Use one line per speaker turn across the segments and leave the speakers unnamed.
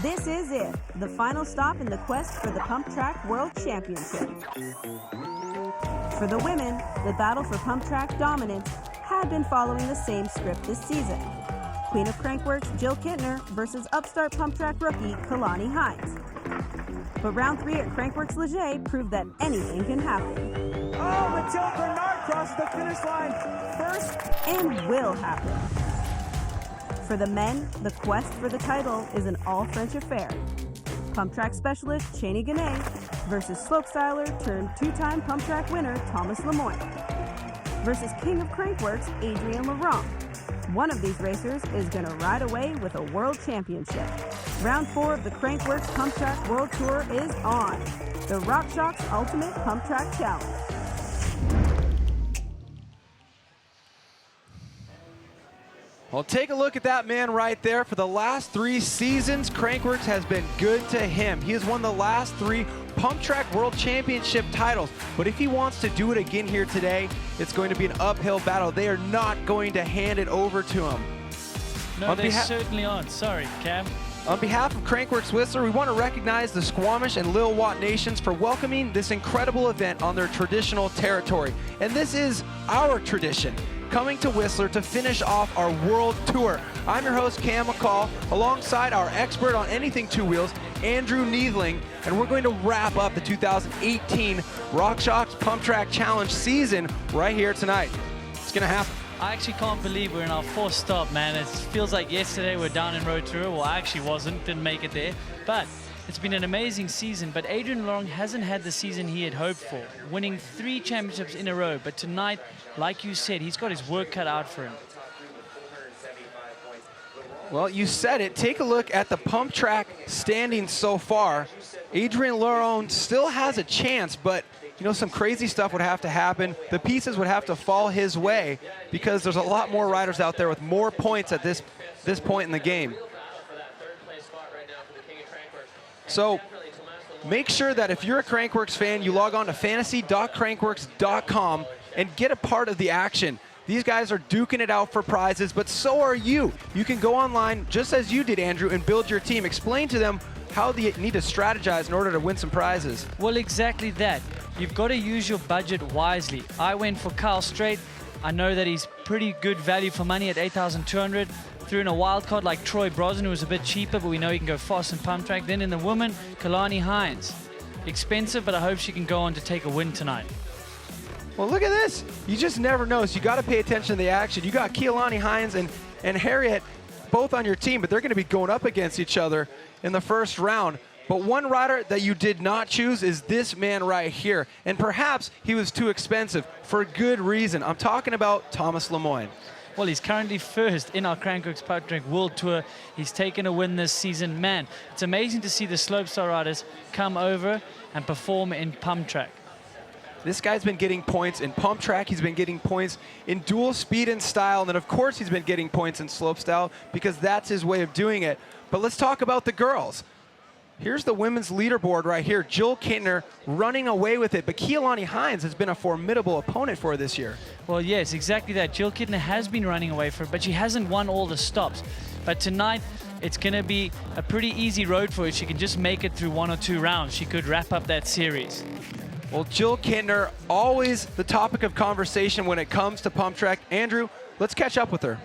This is it, the final stop in the quest for the Pump Track World Championship. For the women, the battle for Pump Track dominance had been following the same script this season. Queen of Crankworx Jill Kintner versus upstart Pump Track rookie Kalani Hines. But round 3 at Crankworx Leger proved that anything can happen.
Oh, Mathilde Bernard crosses the finish line first.
And will happen. For the men, the quest for the title is an all-French affair. Pump Track specialist Cheney Ganay versus slopestyler turned 2-time Pump Track winner Thomas Lemoyne. Versus King of Crankworx Adrien Laurent. One of these racers is going to ride away with a world championship. Round 4 of the Crankworx Pump Track World Tour is on. The RockShox Ultimate Pump Track Challenge.
Well, take a look at that man right there. For the last 3 seasons, Crankworx has been good to him. He has won the last 3 Pump Track World Championship titles. But if he wants to do it again here today, it's going to be an uphill battle. They are not going to hand it over to him.
No, they certainly aren't. Sorry, Cam.
On behalf of Crankworx Whistler, we want to recognize the Squamish and Lil Wat nations for welcoming this incredible event on their traditional territory. And this is our tradition, coming to Whistler to finish off our world tour. I'm your host, Cam McCall, alongside our expert on anything 2 wheels, Andrew Needling, and we're going to wrap up the 2018 RockShox Pump Track Challenge season right here tonight. It's going to happen.
I actually can't believe we're in our 4th stop, man. It feels like yesterday we're down in Rotorua. Well, I actually wasn't, didn't make it there. But it's been an amazing season, but Adrien Laurent hasn't had the season he had hoped for, winning 3 championships in a row. But tonight, like you said, he's got his work cut out for him.
Well, you said it. Take a look at the Pump Track standings so far. Adrien Laurent still has a chance, but you know, some crazy stuff would have to happen. The pieces would have to fall his way because there's a lot more riders out there with more points at this point in the game. So make sure that if you're a Crankworx fan, you log on to fantasy.crankworx.com and get a part of the action. These guys are duking it out for prizes, but so are you. You can go online, just as you did, Andrew, and build your team. Explain to them how they need to strategize in order to win some prizes.
Well, exactly that. You've got to use your budget wisely. I went for Kyle Strait. I know that he's pretty good value for money at 8,200. Threw in a wild card like Troy Brosnan, who was a bit cheaper, but we know he can go fast in Pump Track. Then in the women, Kalani Hines. Expensive, but I hope she can go on to take a win tonight.
Well, look at this. You just never know, so you got to pay attention to the action. You got Kalani Hines and Harriet both on your team, but they're going to be going up against each other in the first round. But one rider that you did not choose is this man right here. And perhaps he was too expensive for good reason. I'm talking about Thomas Lemoyne.
Well, he's currently first in our Crankworx Pump Track World Tour. He's taken a win this season. Man, it's amazing to see the slopestyle riders come over and perform in Pump Track.
This guy's been getting points in Pump Track. He's been getting points in dual speed and style. And then, of course, he's been getting points in slopestyle because that's his way of doing it. But let's talk about the girls. Here's the women's leaderboard right here. Jill Kintner running away with it, but Kalani Hines has been a formidable opponent for her this year.
Well, yes, exactly that. Jill Kintner has been running away for it, but she hasn't won all the stops. But tonight, it's going to be a pretty easy road for her. She can just make it through 1 or 2 rounds. She could wrap up that series.
Well, Jill Kintner, always the topic of conversation when it comes to Pump Track. Andrew, let's catch up with her.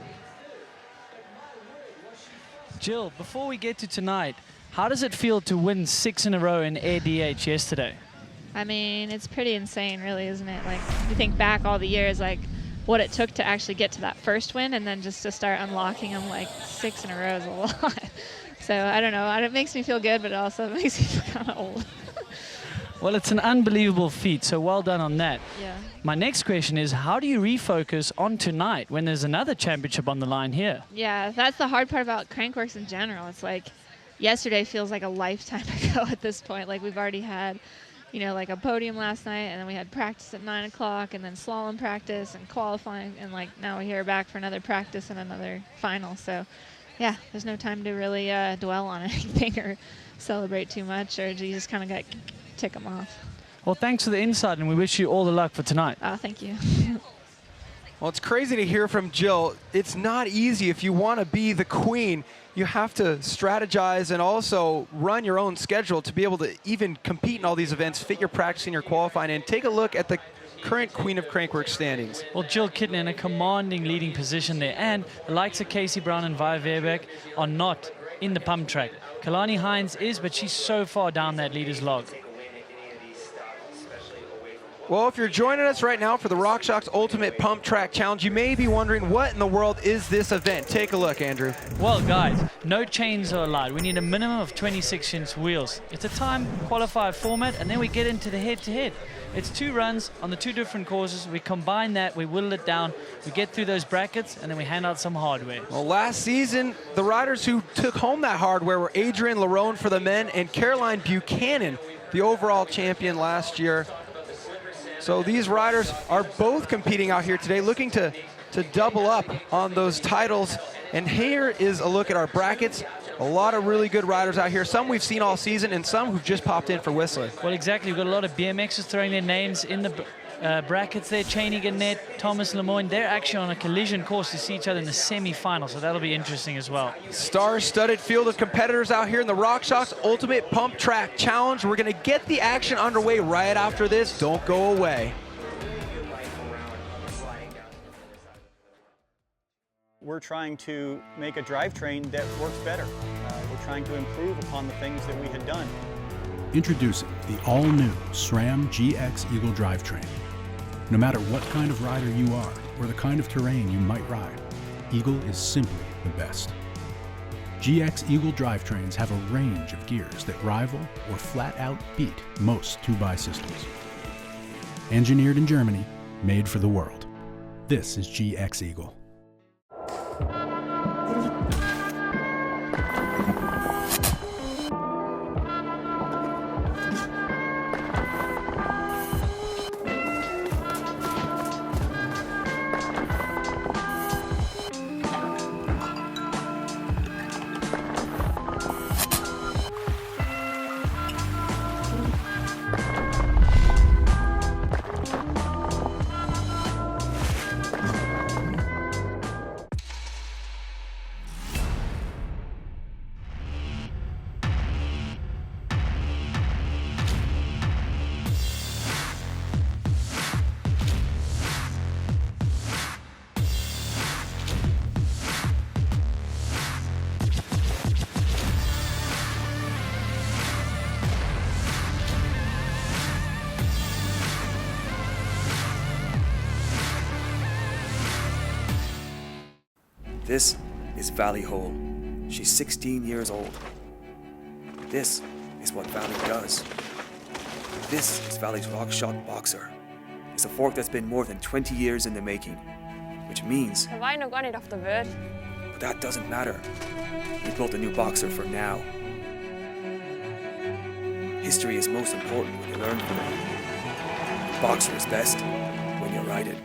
Jill, before we get to tonight, how does it feel to win 6 in a row in Air DH yesterday?
I mean, it's pretty insane, really, isn't it? Like, you think back all the years, like, what it took to actually get to that first win, and then just to start unlocking them, like, 6 in a row is a lot. So, I don't know. It makes me feel good, but it also makes me feel kind of old.
Well, it's an unbelievable feat, so well done on that.
Yeah.
My next question is, how do you refocus on tonight when there's another championship on the line here?
Yeah, that's the hard part about Crankworx in general. It's like, yesterday feels like a lifetime ago at this point. Like, we've already had, you know, like a podium last night, and then we had practice at 9 o'clock, and then slalom practice and qualifying, and like now we're here back for another practice and another final. So, yeah, there's no time to really dwell on anything or celebrate too much, or you just kind of got tick them off.
Well, thanks for the insight, and we wish you all the luck for tonight.
Oh, thank you.
Well, it's crazy to hear from Jill. It's not easy if you want to be the queen. You have to strategize and also run your own schedule to be able to even compete in all these events, fit your practice and your qualifying in. Take a look at the current queen of Crankworx standings.
Well, Jill Kintner in a commanding leading position there, and the likes of Casey Brown and Vi Verbeek are not in the pump track. Kalani Hines is, but she's so far down that leader's log.
Well, if you're joining us right now for the RockShox Ultimate Pump Track Challenge, you may be wondering what in the world is this event. Take a look, Andrew.
Well, guys, no chains are allowed. We need a minimum of 26-inch wheels. It's a time qualifier format, and then we get into the head-to-head. It's 2 runs on the 2 different courses. We combine that, we whittle it down, we get through those brackets, and then we hand out some hardware.
Well, last season, the riders who took home that hardware were Adrian Larone for the men and Caroline Buchanan, the overall champion last year. So these riders are both competing out here today, looking to double up on those titles. And here is a look at our brackets. A lot of really good riders out here. Some we've seen all season and some who've just popped in for Whistler.
Well, exactly. We've got a lot of BMXers throwing their names in the brackets there. Cheney Gannett, Thomas Lemoyne. They're actually on a collision course to see each other in the semi-final, so that'll be interesting as well.
Star-studded field of competitors out here in the RockShox Ultimate Pump Track Challenge. We're going to get the action underway right after this. Don't go away.
We're trying to make a drivetrain that works better. We're trying to improve upon the things that we had done.
Introducing the all-new SRAM GX Eagle drivetrain. No matter what kind of rider you are or the kind of terrain you might ride, Eagle is simply the best. GX Eagle drivetrains have a range of gears that rival or flat out beat most 2x systems. Engineered in Germany, made for the world. This is GX Eagle.
This is Valley Hole. She's 16 years old. This is what Valley does. This is Valley's RockShox Boxer. It's a fork that's been more than 20 years in the making, which means...
Har var nog niet of the word.
But that doesn't matter. We built a new boxer for now. History is most important when you learn from it. A boxer is best when you ride it.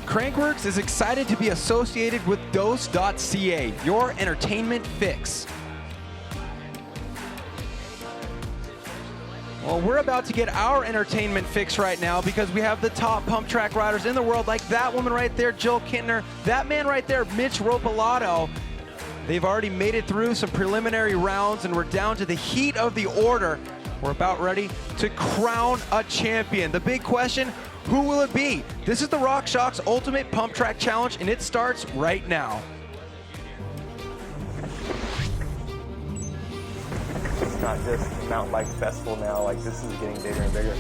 Crankworx is excited to be associated with Dose.ca, your entertainment fix. Well, we're about to get our entertainment fix right now because we have the top pump track riders in the world, like that woman right there, Jill Kintner, that man right there, Mitch Ropalato. They've already made it through some preliminary rounds and we're down to the heat of the order. We're about ready to crown a champion. The big question, who will it be? This is the RockShox Ultimate Pump Track Challenge and it starts right now.
It's not just a mountain bike festival now, like this is getting bigger and bigger.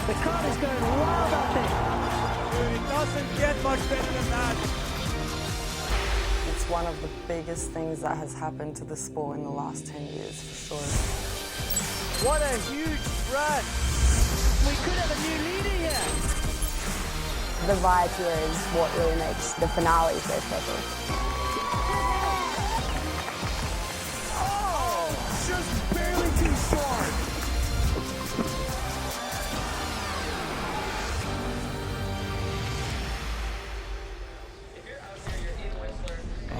The crowd is going wild out there. It doesn't get much better than that.
It's one of the biggest things that has happened to the sport in the last 10 years, for sure.
What a huge run. We could have a new leader here.
The vibe here is what really makes the finale so special.
Oh, just barely too short.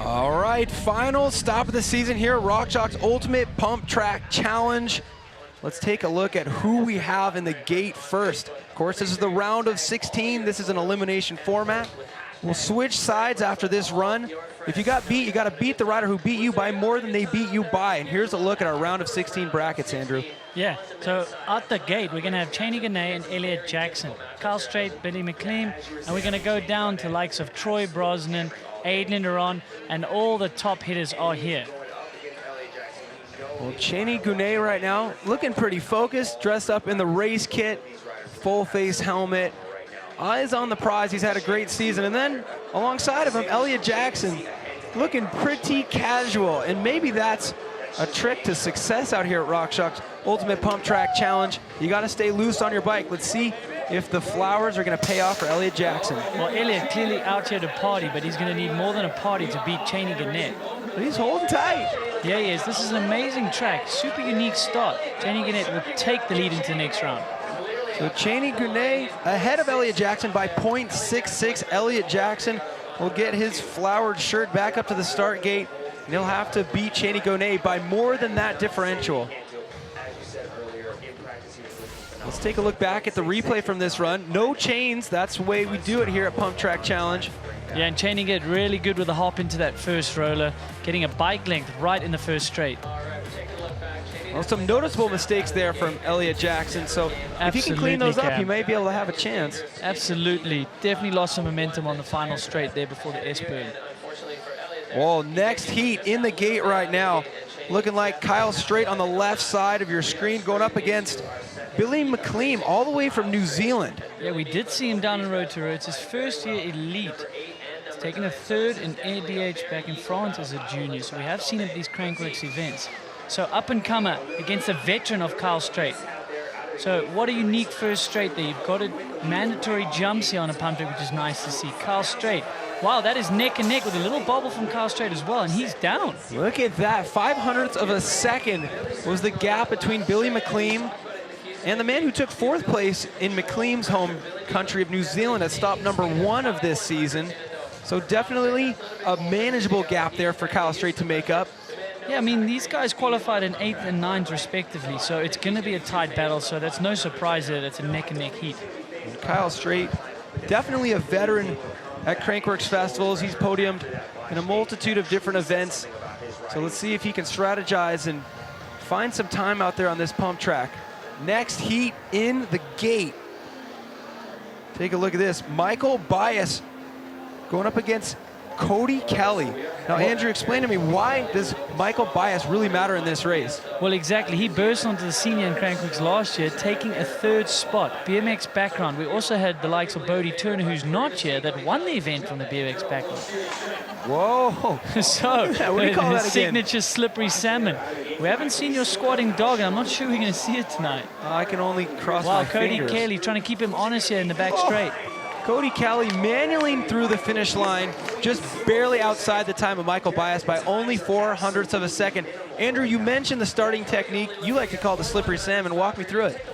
All right, final stop of the season here, RockShox Ultimate Pump Track Challenge. Let's take a look at who we have in the gate first. Of course, this is the round of 16. This is an elimination format. We'll switch sides after this run. If you got beat, you got to beat the rider who beat you by more than they beat you by. And here's a look at our round of 16 brackets, Andrew.
Yeah, so at the gate, we're going to have Cheney Ganay and Elliot Jackson, Carl Strait, Billy McLean, and we're going to go down to likes of Troy Brosnan, Aid Linderon, and all the top hitters are here.
Well, Cheney Ganay right now looking pretty focused, dressed up in the race kit, full face helmet, eyes on the prize. He's had a great season. And then alongside of him, Elliot Jackson looking pretty casual. And maybe that's a trick to success out here at RockShox Ultimate Pump Track Challenge. You got to stay loose on your bike. Let's see if the flowers are going to pay off for Elliot Jackson.
Well, Elliot clearly out here to party, but he's going to need more than a party to beat Cheney Ganay.
But he's holding tight.
Yeah, he is. This is an amazing track. Super unique start. Cheney Ganay will take the lead into the next round.
So Cheney Ganay ahead of Elliot Jackson by 0.66. Elliot Jackson will get his flowered shirt back up to the start gate, and he'll have to beat Cheney Ganay by more than that differential. Let's take a look back at the replay from this run. No chains, that's the way we do it here at Pump Track Challenge.
Yeah, and Cheney get really good with a hop into that first roller, getting a bike length right in the first straight.
Well, some noticeable mistakes there from Elliot Jackson, so if he can clean those up, he may be able to have a chance.
Absolutely. Definitely lost some momentum on the final straight there before the S-burn.
Well, next heat in the gate right now. Looking like Kyle Strait on the left side of your screen going up against Billy McLean all the way from New Zealand.
Yeah, we did see him down on Road to Road. It's his first year elite. He's taken a third in ADH back in France as a junior, so we have seen him at these Crankworx events. So up and comer against a veteran of Kyle Strait. So what a unique first straight there. You've got a mandatory jumps here on a pump track, which is nice to see. Kyle Strait. Wow, that is neck and neck with a little bobble from Kyle Strait as well, and he's down.
Look at that, 0.05 of a second was the gap between Billy McLean and the man who took 4th place in McLean's home country of New Zealand at stop number 1 of this season. So definitely a manageable gap there for Kyle Strait to make up.
Yeah, I mean, these guys qualified in 8th and 9th respectively, so it's going to be a tight battle, so that's no surprise that it's a neck-and-neck heat.
And Kyle Strait, definitely a veteran at Crankworx festivals. He's podiumed in a multitude of different events. So let's see if he can strategize and find some time out there on this pump track. Next heat in the gate. Take a look at this. Michael Bias going up against Cody Kelly. Now, Andrew, explain to me, why does Michael Bias really matter in this race?
Well, exactly. He burst onto the senior in Crankworx last year, taking a 3rd spot. BMX background. We also had the likes of Bodie Turner, who's not here, that won the event from the BMX background.
Whoa.
So,
what do you call that again?
Signature slippery salmon. We haven't seen your squatting dog, and I'm not sure we're going to see it tonight.
I can only cross my fingers.
Cody Kelly trying to keep him honest here in the back straight.
Cody Kelly manually through the finish line, just barely outside the time of Michael Bias by only 0.04 of a second. Andrew, you mentioned the starting technique. You like to call the slippery salmon. Walk me through it.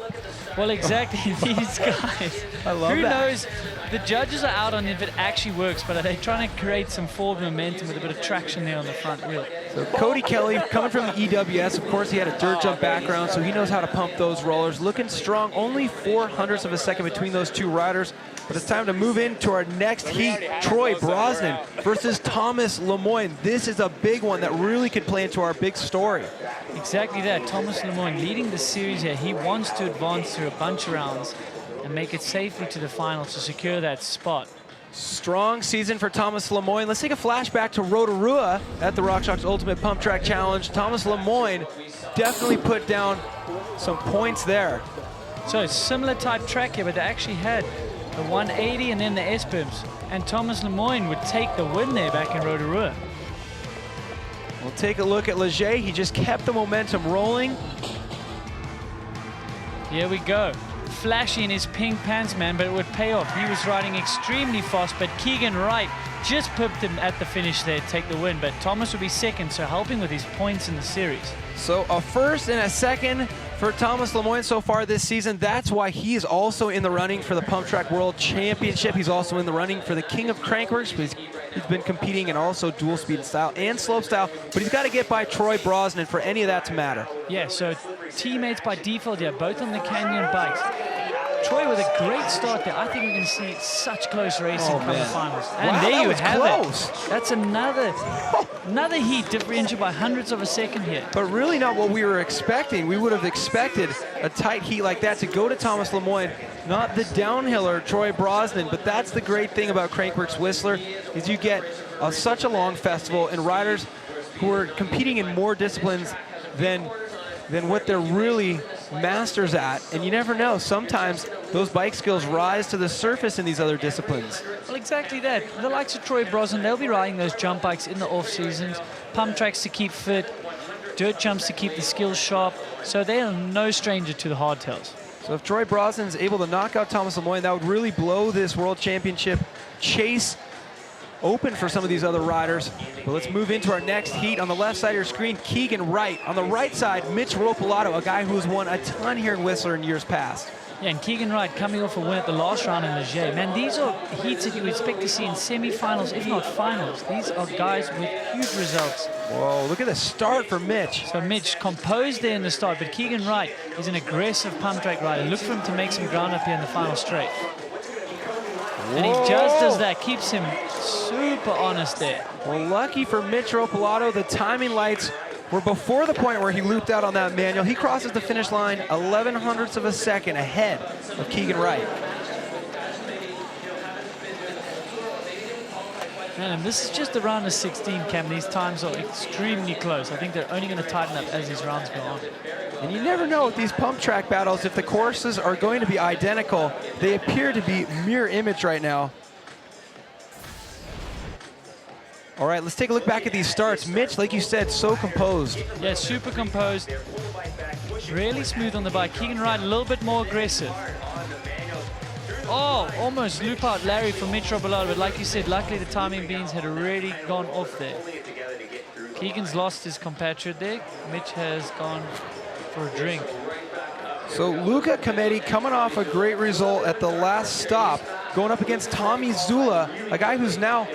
Well, exactly. These guys.
I love that.
Who knows? The judges are out on if it actually works, but they're trying to create some forward momentum with a bit of traction there on the front wheel.
So Cody Kelly, coming from the EWS, of course, he had a dirt jump background, so he knows how to pump those rollers. Looking strong, only 0.04 of a second between those two riders. But it's time to move into our next heat. Troy Brosnan versus Thomas Lemoyne. This is a big one that really could play into our big story.
Exactly that. Thomas Lemoyne leading the series here. He wants to advance through a bunch of rounds and make it safely to the final to secure that spot.
Strong season for Thomas Lemoyne. Let's take a flashback to Rotorua at the RockShox Ultimate Pump Track Challenge. Thomas Lemoyne definitely put down some points there.
So similar type track here, but they actually had the 180 and then the S-berms. And Thomas Lemoyne would take the win there back in Rotorua.
We'll take a look at Leger. He just kept the momentum rolling.
Here we go. Flashy in his pink pants, man, but it would pay off. He was riding extremely fast, but Keegan Wright just pipped him at the finish there to take the win. But Thomas would be second, so helping with his points in the series.
So a 1st and a 2nd for Thomas Lemoyne so far this season. That's why he is also in the running for the Pump Track World Championship. He's also in the running for the King of Crankworx, because he's been competing in also dual speed style and slope style, but he's got to get by Troy Brosnan for any of that to matter.
Yeah, so teammates by default here, both on the Canyon bikes. Troy with a great start there. I think we're going to see such close racing come the finals. And
wow,
there you have
close.
it. That's another heat differential by hundredths of a second here.
But really not what we were expecting. We would have expected a tight heat like that to go to Thomas Lemoyne, not the downhiller Troy Brosnan. But that's the great thing about Crankworx Whistler, is you get such a long festival and riders who are competing in more disciplines than what they're really masters at. And you never know, sometimes those bike skills rise to the surface in these other disciplines.
Well, exactly that. The likes of Troy Brosnan, they'll be riding those jump bikes in the off seasons, pump tracks to keep fit, dirt jumps to keep the skills sharp, so they are no stranger to the hardtails.
So if Troy Brosnan's able to knock out Thomas Lemoyne, that would really blow this World Championship chase open for some of these other riders. But let's move into our next heat. On the left side of your screen, Keegan Wright. On the right side, Mitch Ropolato, a guy who's won a ton here in Whistler in years past.
Yeah, and Keegan Wright coming off a win at the last round in Leger. Man, these are heats that you would expect to see in semi-finals, if not finals. These are guys with huge results.
Whoa, look at the start for Mitch.
So Mitch composed there in the start, but Keegan Wright is an aggressive pump track rider. Look for him to make some ground up here in the final straight. And he just does that, keeps him super honest there.
Well, lucky for Mitch Ropolato, the timing lights were before the point where he looped out on that manual. He crosses the finish line 11 hundredths of a second ahead of Keegan Wright.
Man, and this is just around the 16, Cam. These times are extremely close. I think they're only going to tighten up as these rounds go on.
And you never know with these pump track battles, if the courses are going to be identical. They appear to be mirror image right now. All right, let's take a look back at these starts. Mitch, like you said, so composed.
Yeah, super composed. Really smooth on the bike. Keegan Wright a little bit more aggressive. Oh, almost loop out Larry from Mitch Ropolato, but like you said, luckily the timing beans had already gone off there. Keegan's lost his compatriot there. Mitch has gone for a drink.
So Luca Cometti coming off a great result at the last stop, going up against Tommy Zula, a guy who's now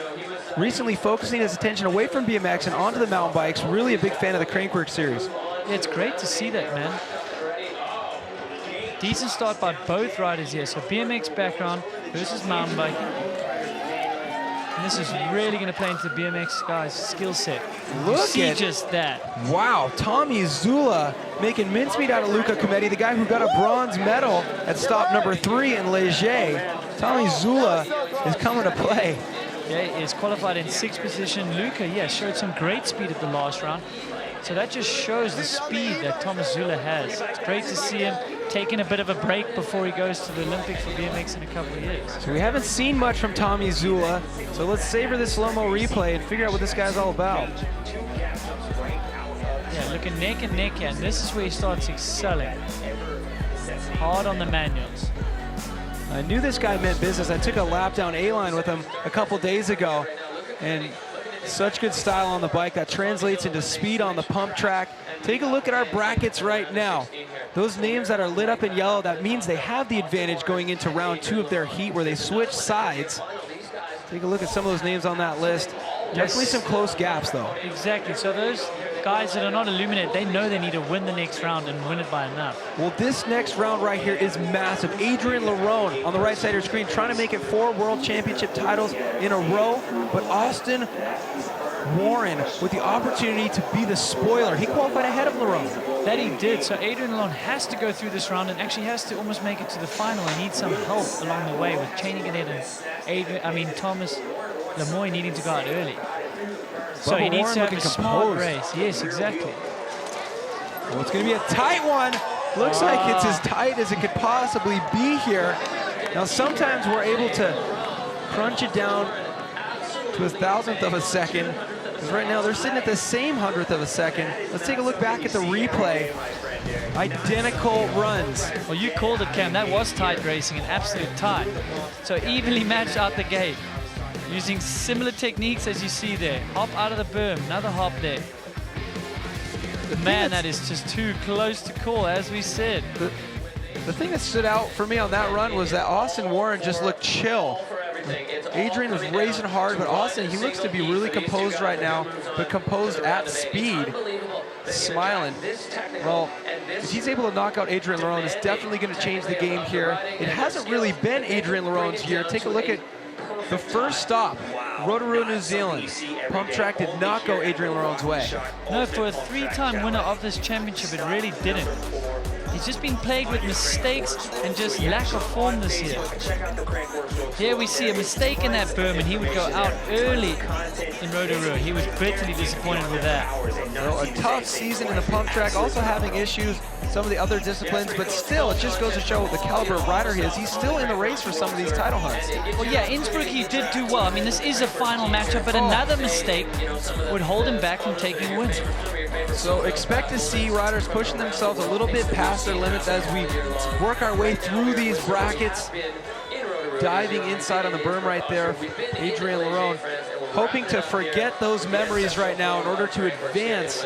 recently focusing his attention away from BMX and onto the mountain bikes. Really a big fan of the Crankworx series.
Yeah, it's great to see that, man. Decent start by both riders here. So BMX background versus mountain bike. And this is really going to play into the BMX guys' skill set.
Look at
just that.
Wow, Tommy Zula making mincemeat out of Luca Cometti, the guy who got a bronze medal at stop number 3 in Leger. Tommy Zula is coming to play.
Yeah, he is qualified in 6th position. Luca, yeah, showed some great speed at the last round. So that just shows the speed that Thomas Zula has. It's great to see him taking a bit of a break before he goes to the Olympics for BMX in a couple of years.
So we haven't seen much from Tommy Zula, so let's savor this slow-mo replay and figure out what this guy's all about.
Yeah, looking neck and neck here, and this is where he starts excelling. Hard on the manuals.
I knew this guy meant business. I took a lap down A-line with him a couple days ago, and such good style on the bike that translates into speed on the pump track. Take a look at our brackets right now. Those names that are lit up in yellow, that means they have the advantage going into round 2 of their heat where they switch sides. Take a look at some of those names on that list. Definitely some close gaps though.
Exactly, so those guys that are not illuminated, they know they need to win the next round and win it by enough.
Well, this next round right here is massive. Adrian Larone on the right side of your screen trying to make it 4 World Championship titles in a row, but Austin Warren with the opportunity to be the spoiler. He qualified ahead of Larone.
That he did, so Adrian Larone has to go through this round and actually has to almost make it to the final and needs some help along the way with chaining it in and Thomas Lemoyne needing to go out early. So he needs to have a smart race. Yes, exactly.
Well, it's going to be a tight one. Looks like it's as tight as it could possibly be here. Now, sometimes we're able to crunch it down to a 1,000th of a second. Because right now they're sitting at the same 100th of a second. Let's take a look back at the replay. Identical runs.
Well, you called it, Cam. That was tight racing, an absolute tie. So evenly matched out the gate. Using similar techniques as you see there. Hop out of the berm, another hop there. Man, that is just too close to call, as we said.
The thing that stood out for me on that run was that Austin Warren just looked chill. Adrian was racing hard, but Austin, he looks to be really composed right now, but composed at speed, smiling. Well, if he's able to knock out Adrian Lerone, it's definitely going to change the game here. It hasn't really been Adrian Lerone's year. Take a look at the first stop, Rotorua, New Zealand. Pump Track did not go Adrian Lerone's way.
No, for a three-time winner of this championship, it really didn't. He's just been plagued with mistakes and just lack of form this year. Here we see a mistake in that berm, and he would go out early in Rotorua. He was bitterly disappointed with that.
Well, a tough season in the Pump Track, also having issues some of the other disciplines, but still, it just goes to show the caliber of rider he is. He's still in the race for some of these title hunts.
Well, yeah, Innsbruck, he did do well. I mean, this is a final matchup, but another mistake would hold him back from taking wins.
So expect to see riders pushing themselves a little bit past their limits as we work our way through these brackets. Diving inside on the berm right there, Adrian Lerone, hoping to forget those memories right now in order to advance.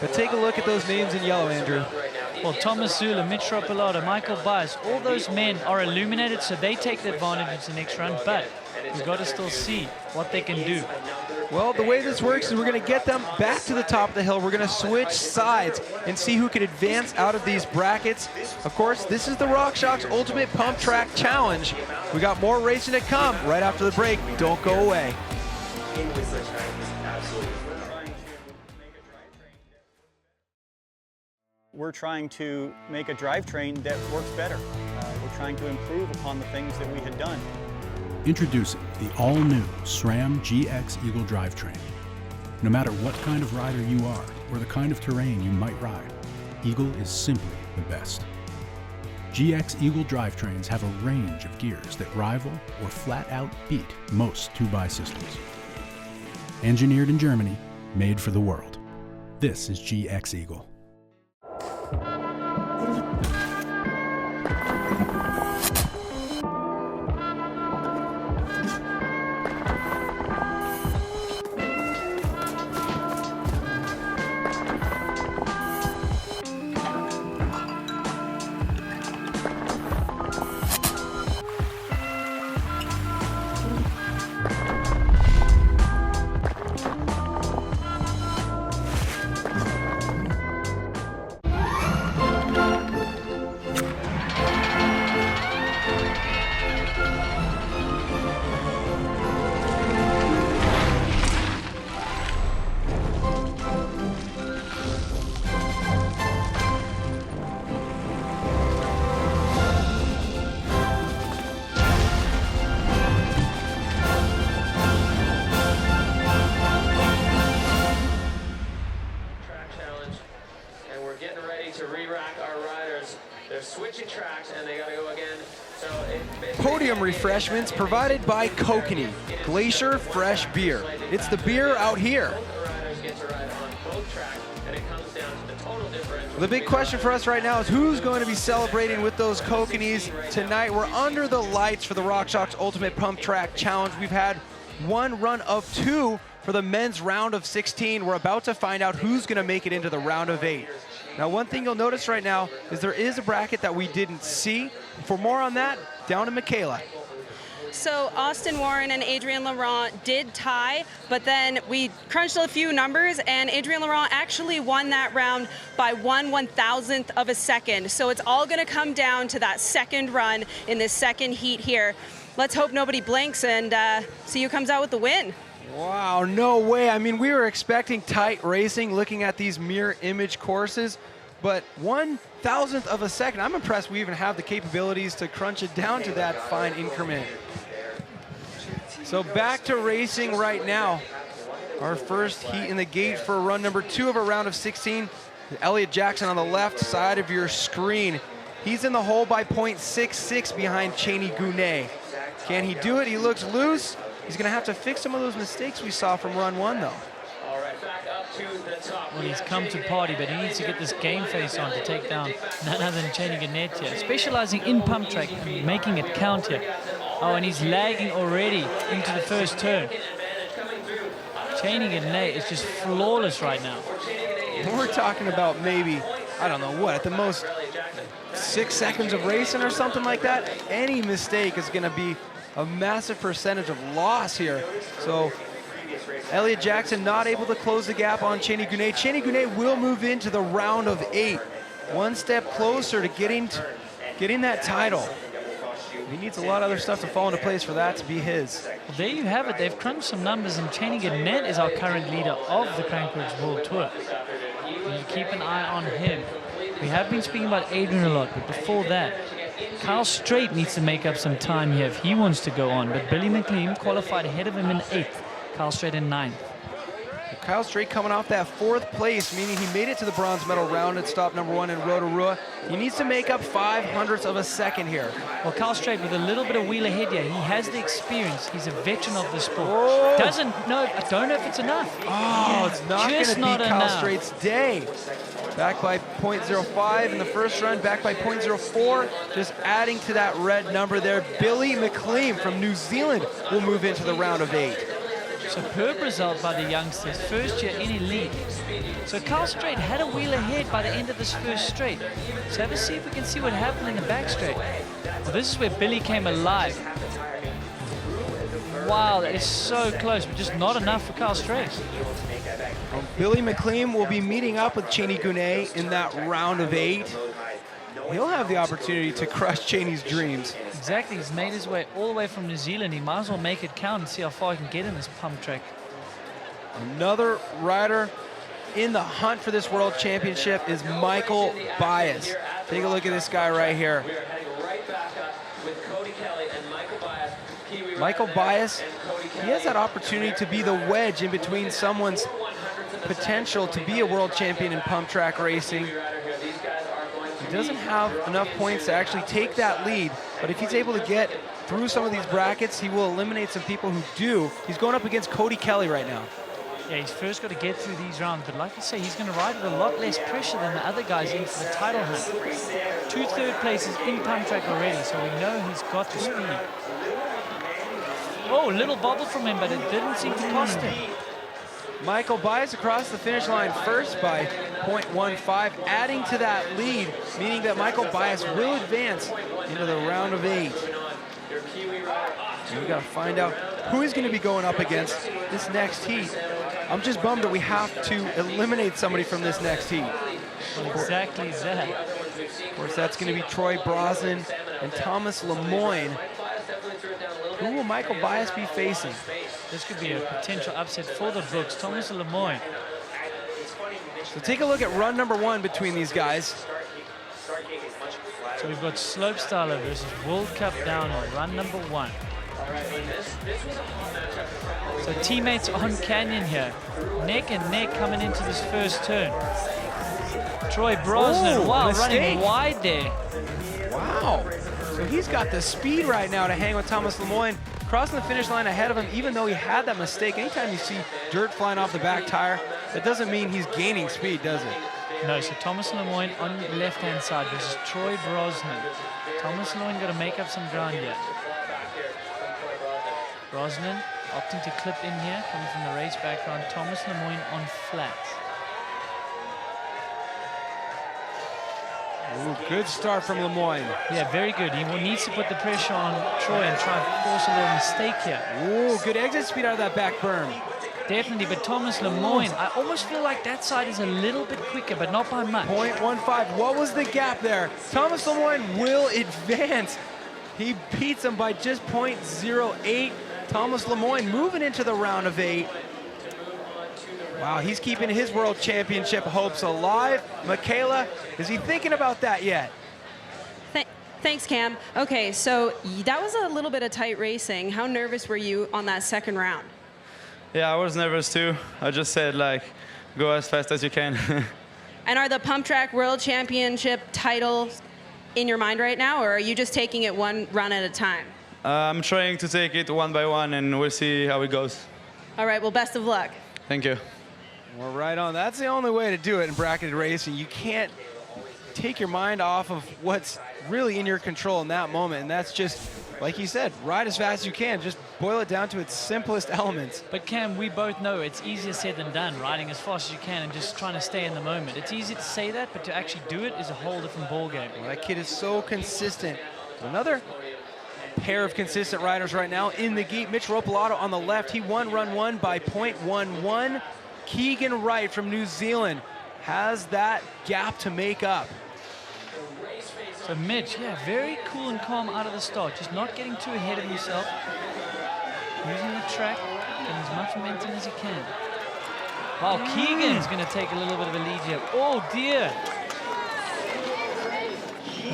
But take a look at those names in yellow, Andrew.
Well, Thomas Zula, Mitch Ropalata, Michael Bias, all those men are illuminated, so they take the advantage into the next run, but we've got to still see what they can do.
Well, the way this works is we're going to get them back to the top of the hill. We're going to switch sides and see who can advance out of these brackets. Of course, this is the RockShox Ultimate Pump Track Challenge. We got more racing to come right after the break. Don't go away.
We're trying to make a drivetrain that works better. We're trying to improve upon the things that we had done.
Introducing the all-new SRAM GX Eagle drivetrain. No matter what kind of rider you are or the kind of terrain you might ride, Eagle is simply the best. GX Eagle drivetrains have a range of gears that rival or flat out beat most 2x systems. Engineered in Germany, made for the world. This is GX Eagle.
Podium refreshments provided by Kokanee, Glacier Fresh Beer. It's the beer out here. The big question for us right now is who's going to be celebrating with those Kokanees tonight. We're under the lights for the RockShox Ultimate Pump Track Challenge. We've had one run of 2 for the men's round of 16. We're about to find out who's going to make it into the round of 8. Now, one thing you'll notice right now is there is a bracket that we didn't see. For more on that, down to Michaela.
So Austin Warren and Adrian Lerone did tie, but then we crunched a few numbers, and Adrian Lerone actually won that round by 1/1000th of a second. So it's all going to come down to that second run in this second heat here. Let's hope nobody blinks and see who comes out with the win.
Wow, no way. I mean, we were expecting tight racing looking at these mirror image courses, but 1/1000th of a second. I'm impressed we even have the capabilities to crunch it down to that fine increment. So back to racing right now. Our first heat in the gate for run number 2 of a round of 16. Elliott Jackson on the left side of your screen. He's in the hole by 0.66 behind Cheney Gounet. Can he do it? He looks loose. He's going to have to fix some of those mistakes we saw from run 1, though.
Well, he's come to party, but he needs to get this game face on to take down none other than Cheney Gounet here. Specializing in pump track, making it count here. Oh, and he's lagging already into the first turn. Cheney Gounet is just flawless right now.
We're talking about maybe, I don't know what, at the most 6 seconds of racing or something like that. Any mistake is going to be a massive percentage of loss here. So Elliott Jackson not able to close the gap on Cheney Gunet. Cheney Gunet will move into the round of 8. One step closer to getting that title. He needs a lot of other stuff to fall into place for that to be his.
Well, there you have it. They've crunched some numbers, and Cheney Gunet is our current leader of the Crankworx World Tour. You keep an eye on him. We have been speaking about Adrian a lot, but before that, Kyle Strait needs to make up some time here if he wants to go on. But Billy McLean qualified ahead of him in 8th. Kyle Strait in 9th.
Kyle Strait coming off that 4th place, meaning he made it to the bronze medal round at stop number 1 in Rotorua. He needs to make up 0.05 of a second here.
Well, Kyle Strait with a little bit of wheel ahead here. He has the experience. He's a veteran of the sport.
Oh.
I don't know if it's enough.
Oh, it's not going to be Kyle Strait's day. Back by 0.05 in the first run, back by 0.04. Just adding to that red number there. Billy McLean from New Zealand will move into the round of 8.
Superb result by the youngsters, first year in elite. So Kyle Strait had a wheel ahead by the end of this first straight. So have a see if we can see what happened in the back straight. Well, this is where Billy came alive. Wow, that is so close, but just not enough for Kyle Strait.
Well, Billy McLean will be meeting up with Cheney Gunet in that round of 8. He'll have the opportunity to crush Cheney's dreams.
Exactly, he's made his way all the way from New Zealand. He might as well make it count and see how far he can get in this pump track.
Another rider in the hunt for this world championship is Michael Bias. Take a look at this guy right here. Michael Bias, he has that opportunity to be the wedge in between someone's potential to be a world champion in pump track racing. He doesn't have enough points to actually take that lead, but if he's able to get through some of these brackets, he will eliminate some people who do. He's going up against Cody Kelly right now.
Yeah, he's first got to get through these rounds, but like you say, he's going to ride with a lot less pressure than the other guys in for the title hunt. 2 third places in pump track already, so we know he's got the speed. Oh, little bobble from him, but it didn't seem to cost him.
Michael Bias across the finish line first by 0.15, adding to that lead, meaning that Michael Bias will advance into the round of 8. We've got to find out who he's going to be going up against this next heat. I'm just bummed that we have to eliminate somebody from this next heat.
Well, exactly that.
Of course, that's going to be Troy Brosnan and Thomas Lemoyne. Who will Michael Bias be facing?
This could be a potential upset for the books. Thomas Lemoyne.
So take a look at run number 1 between these guys.
So we've got Slopestyler versus World Cup down on run number 1. So teammates on Canyon here. Neck and neck coming into this first turn. Troy Brosnan, wow, running wide there.
Wow. So he's got the speed right now to hang with Thomas Lemoyne. Crossing the finish line ahead of him, even though he had that mistake. Anytime you see dirt flying off the back tire, that doesn't mean he's gaining speed, does it?
No, so Thomas Lemoyne on the left-hand side versus Troy Brosnan. Thomas Lemoyne got to make up some ground here. Brosnan opting to clip in here, coming from the race background. Thomas Lemoyne on flat.
Ooh, good start from Lemoyne.
Yeah, very good. He needs to put the pressure on Troy and try and force a little mistake here.
Ooh, good exit speed out of that back berm.
Definitely, but Thomas Lemoyne, I almost feel like that side is a little bit quicker, but not by much.
0.15, what was the gap there? Thomas Lemoyne will advance. He beats him by just 0.08. Thomas Lemoyne moving into the round of 8. Wow, he's keeping his world championship hopes alive. Michaela, is he thinking about that yet?
Thanks, Cam. Okay, so that was a little bit of tight racing. How nervous were you on that second round?
Yeah, I was nervous too. I just said, like, go as fast as you can.
And are the Pump Track World Championship titles in your mind right now, or are you just taking it one run at a time?
I'm trying to take it one by one, and we'll see how it goes.
All right, well, best of luck.
Thank you.
Well, right on. That's the only way to do it in bracketed racing. You can't take your mind off of what's really in your control in that moment. And that's just, like he said, ride as fast as you can. Just boil it down to its simplest elements.
But Cam, we both know it's easier said than done, riding as fast as you can and just trying to stay in the moment. It's easy to say that, but to actually do it is a whole different ballgame.
Well, that kid is so consistent. Another pair of consistent riders right now in the Geet. Mitch Ropalato on the left. He won run 1 by 0.11. Keegan Wright from New Zealand has that gap to make up.
So Mitch, yeah, very cool and calm out of the start, just not getting too ahead of himself, using the track, getting as much momentum as he can. Wow, Keegan's going to take a little bit of a lead here. Oh dear.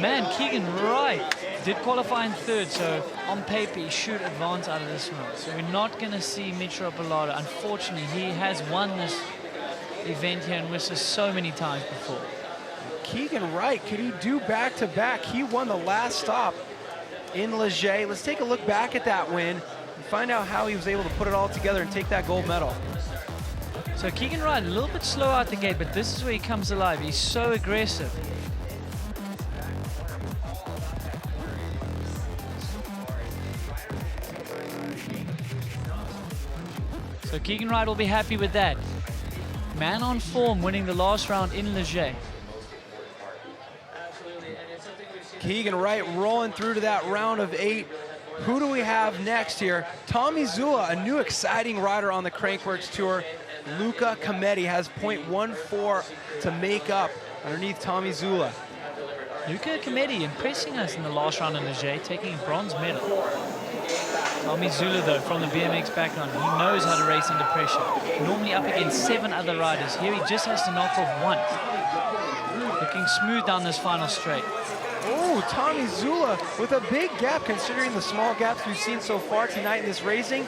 Man, Keegan Wright did qualify in 3rd, so on paper he should advance out of this one. So we're not going to see Mitch Ropalato. Unfortunately, he has won this event here in Whistler so many times before.
Keegan Wright, could he do back-to-back? He won the last stop in Leger. Let's take a look back at that win and find out how he was able to put it all together and take that gold medal.
So Keegan Wright, a little bit slow out the gate, but this is where he comes alive. He's so aggressive. So Keegan Wright will be happy with that. Man on form, winning the last round in Leger.
Keegan Wright rolling through to that round of 8. Who do we have next here? Tommy Zula, a new exciting rider on the Crankworx Tour. Luca Cometti has 0.14 to make up underneath Tommy Zula.
Luca Cometti impressing us in the last round in Leger, taking a bronze medal. Tommy Zula, though, from the BMX background, he knows how to race under pressure. Normally up against 7 other riders. Here he just has to knock off 1. Looking smooth down this final straight.
Oh, Tommy Zula with a big gap considering the small gaps we've seen so far tonight in this racing.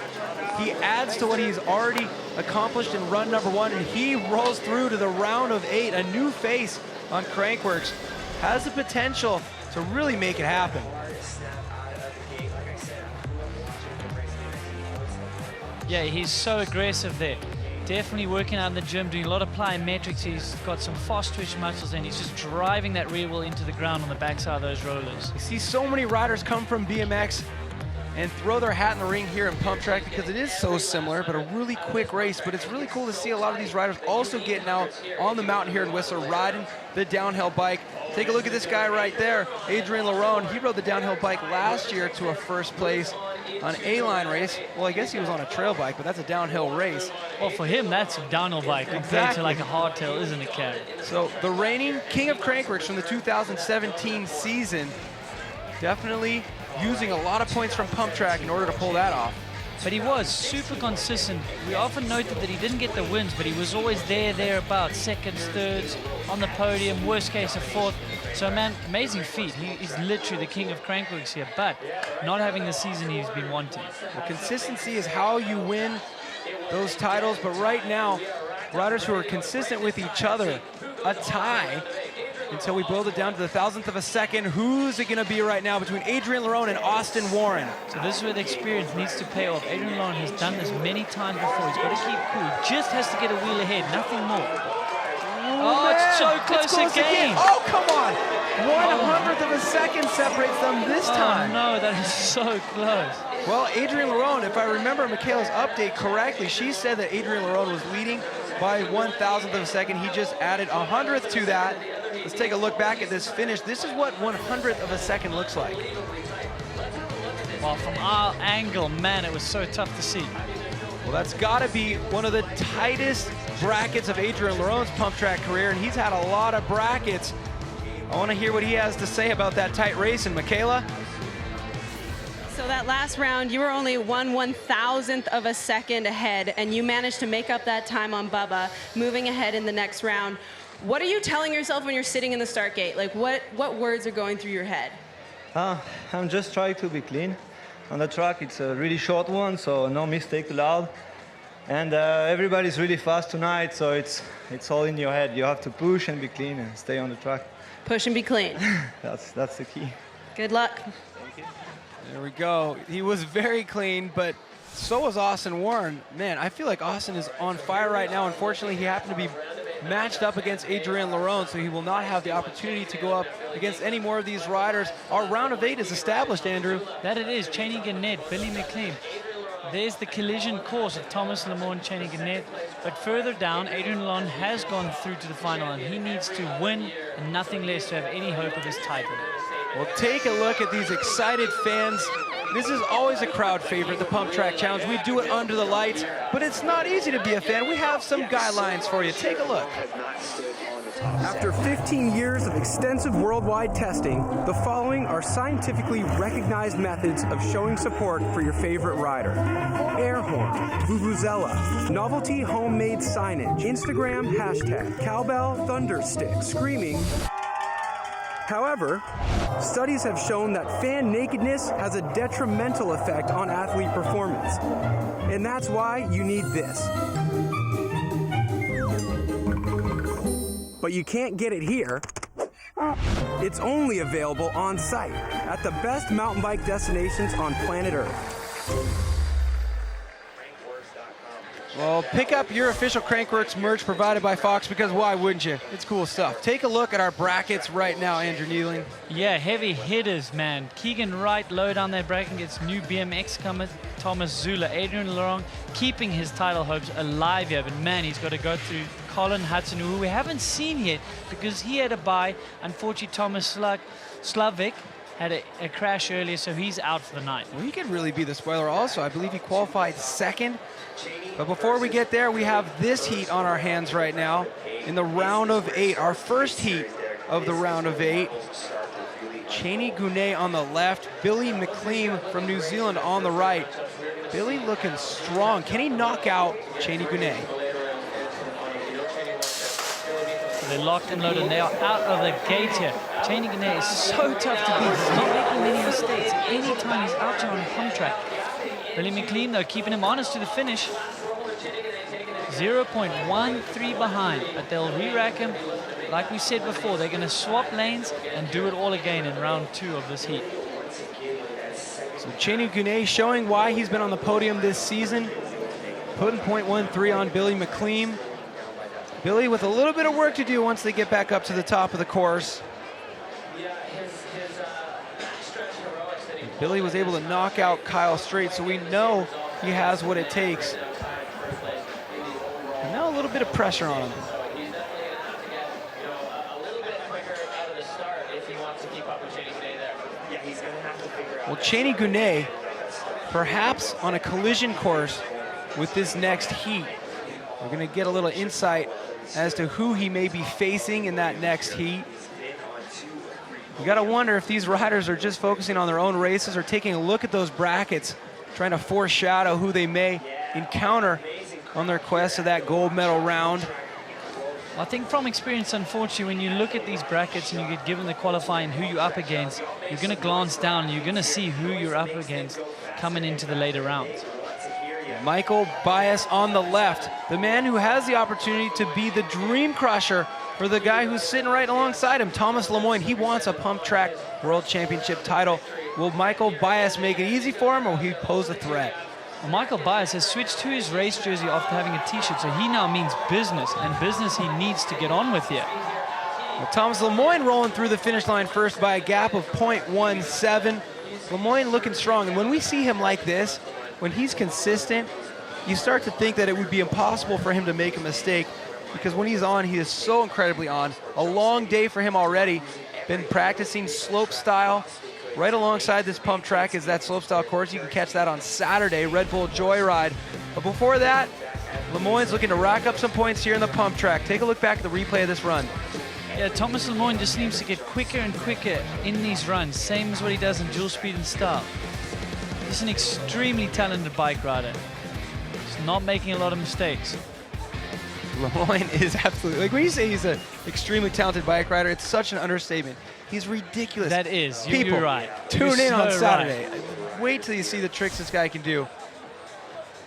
He adds to what he's already accomplished in run number 1, and he rolls through to the round of 8. A new face on Crankworx. Has the potential to really make it happen.
Yeah, he's so aggressive there. Definitely working out in the gym, doing a lot of plyometrics. He's got some fast twitch muscles and he's just driving that rear wheel into the ground on the backside of those rollers.
You see so many riders come from BMX and throw their hat in the ring here in Pumptrack because it is so similar, but a really quick race. But it's really cool to see a lot of these riders also getting out on the mountain here in Whistler, riding the downhill bike. Take a look at this guy right there, Adrian Larone. He rode the downhill bike last year to a 1st place on A-line race. Well, I guess he was on a trail bike, but that's a downhill race.
Well, for him, that's a downhill bike compared to like a hardtail, isn't it, Cam?
So the reigning king of Crankworx from the 2017 season, definitely using a lot of points from Pumptrack in order to pull that off.
But he was super consistent. We often noted that he didn't get the wins, but he was always thereabouts, 2nds, 3rds, on the podium, worst case a 4th. So man, amazing feat. He is literally the king of Crankworx here, but not having the season he's been wanting.
Well, consistency is how you win those titles, but right now, riders who are consistent with each other, a tie, until we build it down to the 1,000th of a second. Who's it gonna be right now between Adrian Larone and Austin Warren?
So this is where the experience needs to pay off. Adrian Larone has done this many times before. He's got to keep cool. He just has to get a wheel ahead, nothing more. Oh, it's so close again.
Oh, come on. 1/100th of a second separates them this time.
Oh, no, that is so close.
Well, Adrian Larone, if I remember Michaela's update correctly, she said that Adrian Larone was leading by 1,000th of a second. He just added 100th to that. Let's take a look back at this finish. This is what 100th of a second looks like.
Well, from our angle, man, it was so tough to see.
Well, that's got to be one of the tightest brackets of Adrian Larone's pump track career, and he's had a lot of brackets. I want to hear what he has to say about that tight race. And Michaela?
So that last round, you were only 1/1000th of a second ahead, and you managed to make up that time on Bubba, moving ahead in the next round. What are you telling yourself when you're sitting in the start gate? Like, what words are going through your head?
I'm just trying to be clean. On the track, it's a really short one, so no mistake allowed. And everybody's really fast tonight, so it's all in your head. You have to push and be clean and stay on the track.
Push and be clean.
That's the key.
Good luck.
Thank you.
There we go. He was very clean, but so was Austin Warren. Man, I feel like Austin is on fire right now. Unfortunately, he happened to be matched up against Adrien Laurent, so he will not have the opportunity to go up against any more of these riders. Our round of 8 is established, Andrew.
That it is. Cheney Gannett, Billy McLean. There's the collision course of Thomas Lemoine, Cheney Gannett. But further down, Adrien Laurent has gone through to the final, and he needs to win and nothing less to have any hope of his title.
Well, take a look at these excited fans. This is always a crowd favorite, the Pump Track Challenge. We do it under the lights, but it's not easy to be a fan. We have some guidelines for you. Take a look.
After 15 years of extensive worldwide testing, the following are scientifically recognized methods of showing support for your favorite rider. Air horn, vuvuzela, novelty homemade signage, Instagram hashtag, cowbell, thunder stick, screaming. However, studies have shown that fan nakedness has a detrimental effect on athlete performance. And that's why you need this. But you can't get it here. It's only available on site at the best mountain bike destinations on planet Earth.
Well, pick up your official Crankworx merch provided by Fox, because why wouldn't you? It's cool stuff. Take a look at our brackets right now, Andrew Nealing.
Yeah, heavy hitters, man. Keegan Wright low down that bracket gets new BMX comer Thomas Zula. Adrien Laurent keeping his title hopes alive here, but man, he's got to go through Colin Hudson, who we haven't seen yet because he had a bye. Unfortunately, Thomas Slavik had a crash earlier, so he's out for the night.
Well, he could really be the spoiler also. I believe he qualified second. But before we get there, we have this heat on our hands right now in the round of 8, our first heat of the round of 8. Cheney Gannett on the left, Billy McLean from New Zealand on the right. Billy looking strong. Can he knock out Cheney Gannett?
So they're locked and loaded, and they are out of the gate here. Cheney Gannett is so tough to beat. He's not making many mistakes. Anytime he's out here on a pump track. Billy McLean, though, keeping him honest to the finish. 0.13 behind, but they'll re-rack him. Like we said before, they're going to swap lanes and do it all again in round 2 of this heat.
So Cheney Gannett showing why he's been on the podium this season, putting 0.13 on Billy McLean. Billy with a little bit of work to do once they get back up to the top of the course. Billy was able to knock out Kyle Strait, so we know he has what it takes. And now a little bit of pressure on him. Well, Cheney Gannett, perhaps on a collision course with this next heat. We're going to get a little insight as to who he may be facing in that next heat. You got to wonder if these riders are just focusing on their own races or taking a look at those brackets, trying to foreshadow who they may encounter on their quest to that gold medal round.
I think from experience, unfortunately, when you look at these brackets and you get given the qualifying who you're up against, you're going to glance down and you're going to see who you're up against coming into the later rounds.
Michael Bias on the left, the man who has the opportunity to be the dream crusher for the guy who's sitting right alongside him, Thomas Lemoine. He wants a Pump Track World Championship title. Will Michael Bias make it easy for him, or will he pose a threat?
Well, Michael Bias has switched to his race jersey after having a t-shirt, so he now means business, and business he needs to get on with here.
Well, Thomas Lemoine rolling through the finish line first by a gap of 0.17. Lemoine looking strong, and when we see him like this, when he's consistent, you start to think that it would be impossible for him to make a mistake, because when he's on, he is so incredibly on. A long day for him already. Been practicing slope style. Right alongside this pump track is that slope style course. You can catch that on Saturday, Red Bull Joyride. But before that, Lemoine's looking to rack up some points here in the pump track. Take a look back at the replay of this run.
Yeah, Thomas Lemoine just seems to get quicker and quicker in these runs, same as what he does in dual speed and style. He's an extremely talented bike rider. He's not making a lot of mistakes.
Lemoine is absolutely, like when you say he's an extremely talented bike rider, it's such an understatement. He's ridiculous.
That is,
People,
you're right.
Tune in on
so
Saturday.
Right.
Wait till you see the tricks this guy can do.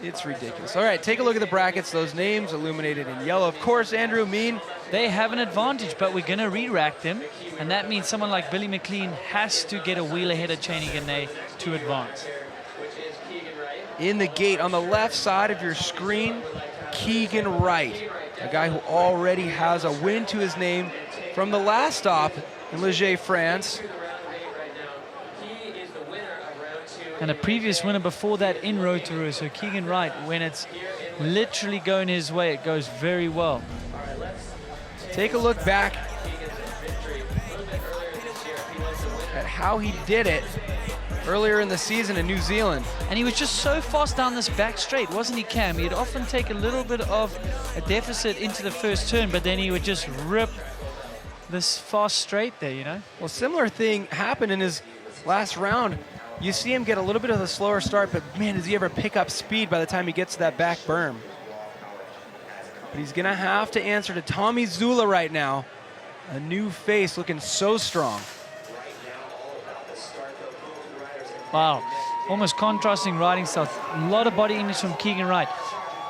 It's ridiculous. All right, take a look at the brackets. Those names illuminated in yellow. Of course, Andrew, mean
they have an advantage, but we're going to re-rack them, and that means someone like Billy McLean has to get a wheel ahead of Cheney Gannett to advance.
in the gate on the left side of your screen, Keegan Wright, a guy who already has a win to his name from the last stop in Ligier, France.
And a previous winner before that in Rotorua. So Keegan Wright, when it's literally going his way, it goes very well.
Take a look back at how he did it earlier in the season in New Zealand.
And he was just so fast down this back straight, wasn't he, Cam? He'd often take a little bit of a deficit into the first turn, but then he would just rip this fast straight there, you know?
Well, similar thing happened in his last round. You see him get a little bit of a slower start, but man, does he ever pick up speed by the time he gets to that back berm. But he's gonna have to answer to Tommy Zula right now. A new face looking so strong.
Wow, almost contrasting riding style. A lot of body image from Keegan Wright.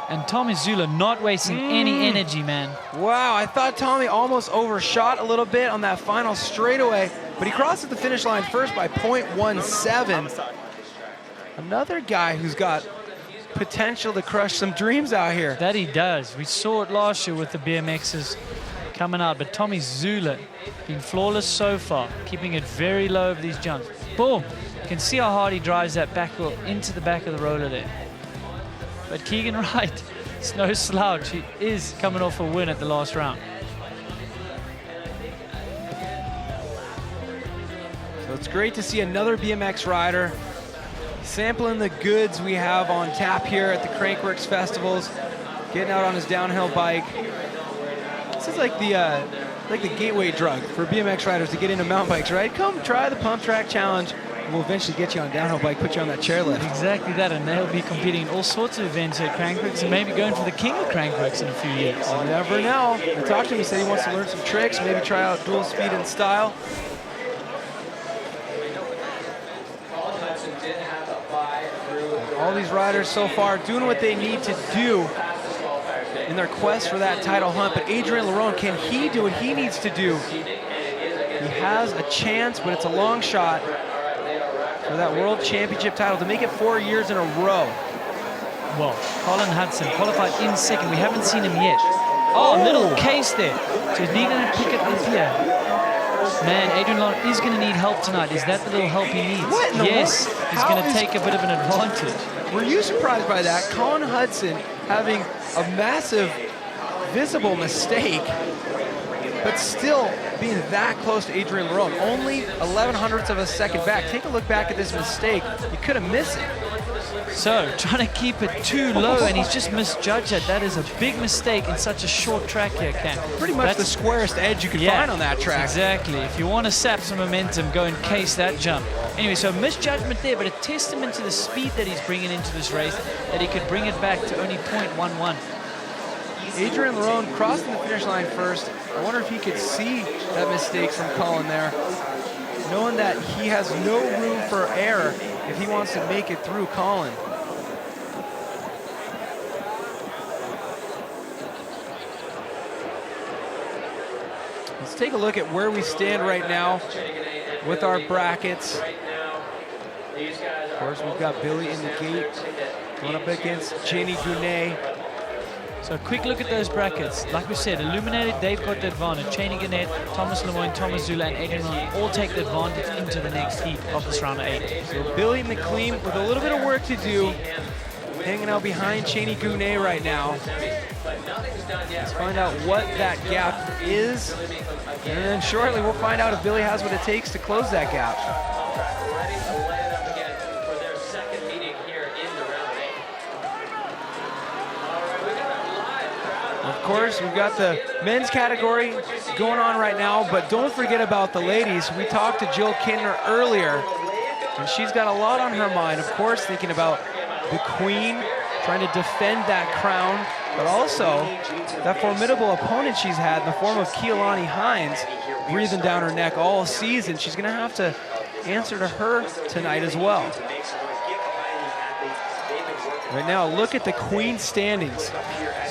And Tommy Zula not wasting any energy, man.
Wow, I thought Tommy almost overshot a little bit on that final straightaway, but he crosses the finish line first by 0.17. Another guy who's got potential to crush some dreams out here.
That he does. We saw it last year with the BMXs coming out, but Tommy Zula been flawless so far, keeping it very low over these jumps. Boom! You can see how hard he drives that back wheel into the back of the roller there. But Keegan Wright, it's no slouch. He is coming off a win at the last round.
So it's great to see another BMX rider sampling the goods we have on tap here at the Crankworx festivals, getting out on his downhill bike. This is like the gateway drug for BMX riders to get into mountain bikes, right? Come try the Pumptrack challenge. We'll eventually get you on a downhill bike, put you on that chairlift.
Exactly that, and they'll be competing in all sorts of events at Crankworx and maybe going for the king of Crankworx in a few years.
You never know. I talked to him, he said he wants to learn some tricks, maybe try out dual speed and style. All these riders so far doing what they need to do in their quest for that title hunt, but Adrien Lerone, can he do what he needs to do? He has a chance, but it's a long shot for that World Championship title to make it 4 years in a row.
Well, Colin Hudson qualified in second. We haven't seen him yet. Oh, little case there. So is he going to pick it up here? Man, Adrien Lerone is going to need help tonight. Is that the little help he needs?
What in the
yes,
world?
He's going to take a bit of an advantage.
Were you surprised by that? Colin Hudson having a massive visible mistake, but still being that close to Adrien Lerone, only 11/100ths of a second back. Take a look back at this mistake. He could have missed it.
So, trying to keep it too low, and he's just misjudged it. That is a big mistake in such a short track here, Cam.
Pretty much the squarest edge you can find on that track.
Exactly. If you want to sap some momentum, go and case that jump. Anyway, so misjudgment there, but a testament to the speed that he's bringing into this race, that he could bring it back to only 0.11.
Adrien Lerone crossing the finish line first. I wonder if he could see that mistake from Colin there, knowing that he has no room for error if he wants to make it through Colin. Let's take a look at where we stand right now with our brackets. Of course, we've got Billy in the gate going up against Jenny Gounet.
So a quick look at those brackets. Like we said, Illuminated, they've got the advantage. Cheney Gannett, Thomas Lemoyne, Thomas Zula, and Adrien Lerone all take the advantage into the next heat of this round of 8.
So Billy McLean with a little bit of work to do, hanging out behind Cheney Gounet right now. Let's find out what that gap is, and then shortly we'll find out if Billy has what it takes to close that gap. Of course, we've got the men's category going on right now, but don't forget about the ladies. We talked to Jill Kintner earlier, and she's got a lot on her mind. Of course, thinking about the queen, trying to defend that crown, but also that formidable opponent she's had in the form of Keilani Hines, breathing down her neck all season. She's going to have to answer to her tonight as well. Right now, look at the queen standings.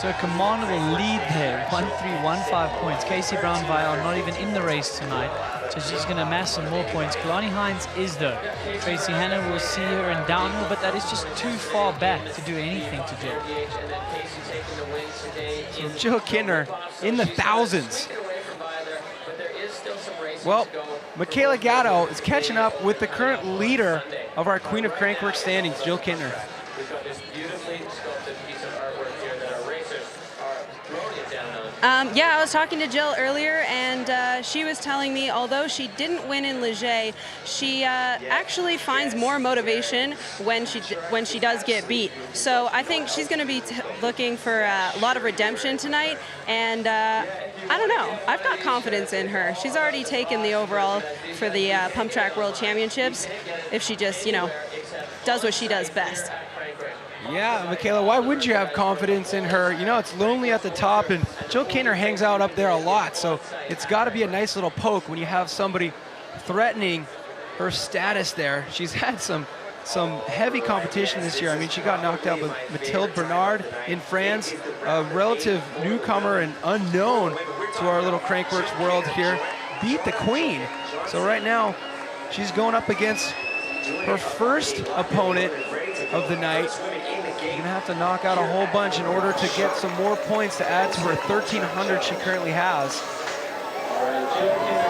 So a commandable lead there, 1-3-1-5 points. Casey Brown-Vial not even in the race tonight, so she's going to amass some more points. Kalani Hines is though. Tracy Hanna will see her in downhill, but that is just too far back to do anything to Jill.
So Jill Kintner in the thousands. Well, Michaela Gatto is catching up with the current leader of our Queen of Crankworx standings, Jill Kintner.
Yeah, I was talking to Jill earlier, and she was telling me, although she didn't win in Leger, she actually finds more motivation when she does get beat. So I think she's going to be looking for a lot of redemption tonight, and I don't know. I've got confidence in her. She's already taken the overall for the Pump Track World Championships if she just, you know, does what she does best.
Yeah, Michaela, why wouldn't you have confidence in her? You know, it's lonely at the top, and Jill Kintner hangs out up there a lot, so it's got to be a nice little poke when you have somebody threatening her status there. She's had some heavy competition this year. I mean, she got knocked out with Mathilde Bernard in France, a relative newcomer and unknown to our little Crankworx world here, beat the queen. So right now, she's going up against her first opponent of the night. You're gonna have to knock out a whole bunch in order to get some more points to add to her 1,300 she currently has.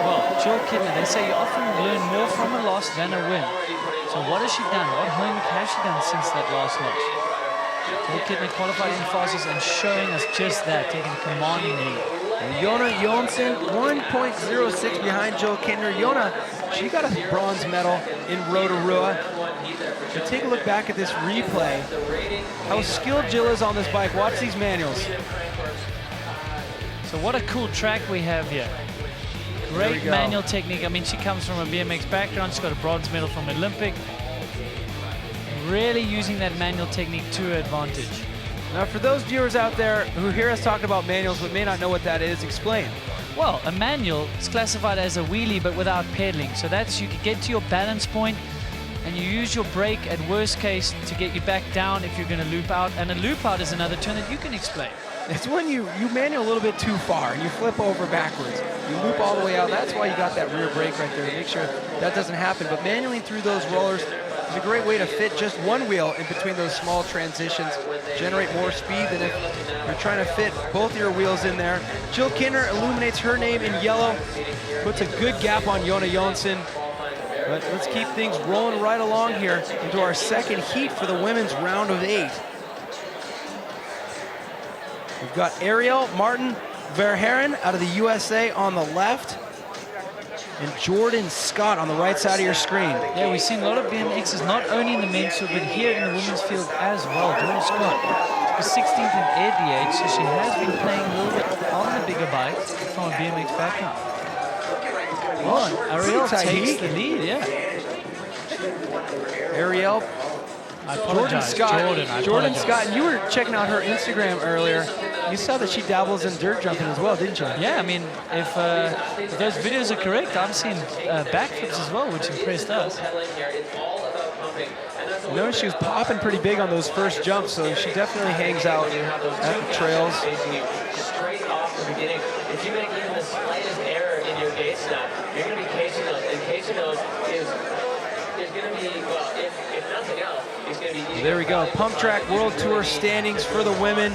Well, Jill Kintner, they say you often learn more from a loss than a win. So what has she done? What homework has she done since that last loss? Jill Kintner qualified in the fastest and showing us just that, taking a commanding lead.
Jonna Jonsson, 1.06 behind Jill Kintner. Jonna, she got a bronze medal in Rotorua. But take a look back at this replay. How skilled Jill is on this bike. Watch these manuals.
So what a cool track we have here. Great manual technique. I mean, she comes from a BMX background. She's got a bronze medal from Olympic. Really using that manual technique to her advantage.
Now, for those viewers out there who hear us talk about manuals but may not know what that is, explain.
Well, a manual is classified as a wheelie but without pedaling. So that's you can get to your balance point and you use your brake at worst case to get you back down if you're going to loop out. And a loop out is another turn that you can explain.
It's when you manual a little bit too far and you flip over backwards. You loop all the way out. That's why you got that rear brake right there to make sure that doesn't happen. But manually through those rollers is a great way to fit just one wheel in between those small transitions, generate more speed than if you're trying to fit both of your wheels in there. Jill Kintner illuminates her name in yellow, puts a good gap on Jonna Jonsson. But let's keep things rolling right along here into our second heat for the women's round of 8. We've got Ariel Martin Verheeren out of the USA on the left, and Jordan Scott on the right side of your screen.
Yeah, we've seen a lot of BMXs, not only in the men's field, but here in the women's field as well. Jordan Scott was 16th in ADH, so she has been playing a little bit on the bigger bikes from a BMX background. Oh, Ariel takes the lead, yeah.
Ariel, Jordan Scott. Jordan Scott, you were checking out her Instagram earlier. You saw that she dabbles in dirt jumping as well, didn't you?
Yeah, I mean, if those videos are correct, I'm seeing backflips as well, which impressed us.
I noticed she was popping pretty big on those first jumps, so she definitely hangs out at the trails.
Straight off the beginning, if you make even the slightest error in your gate snap, you're going to be casing those, and casing those is going to be, well, if nothing else, it's going to be...
There we go, Pump Track World Tour standings for the women.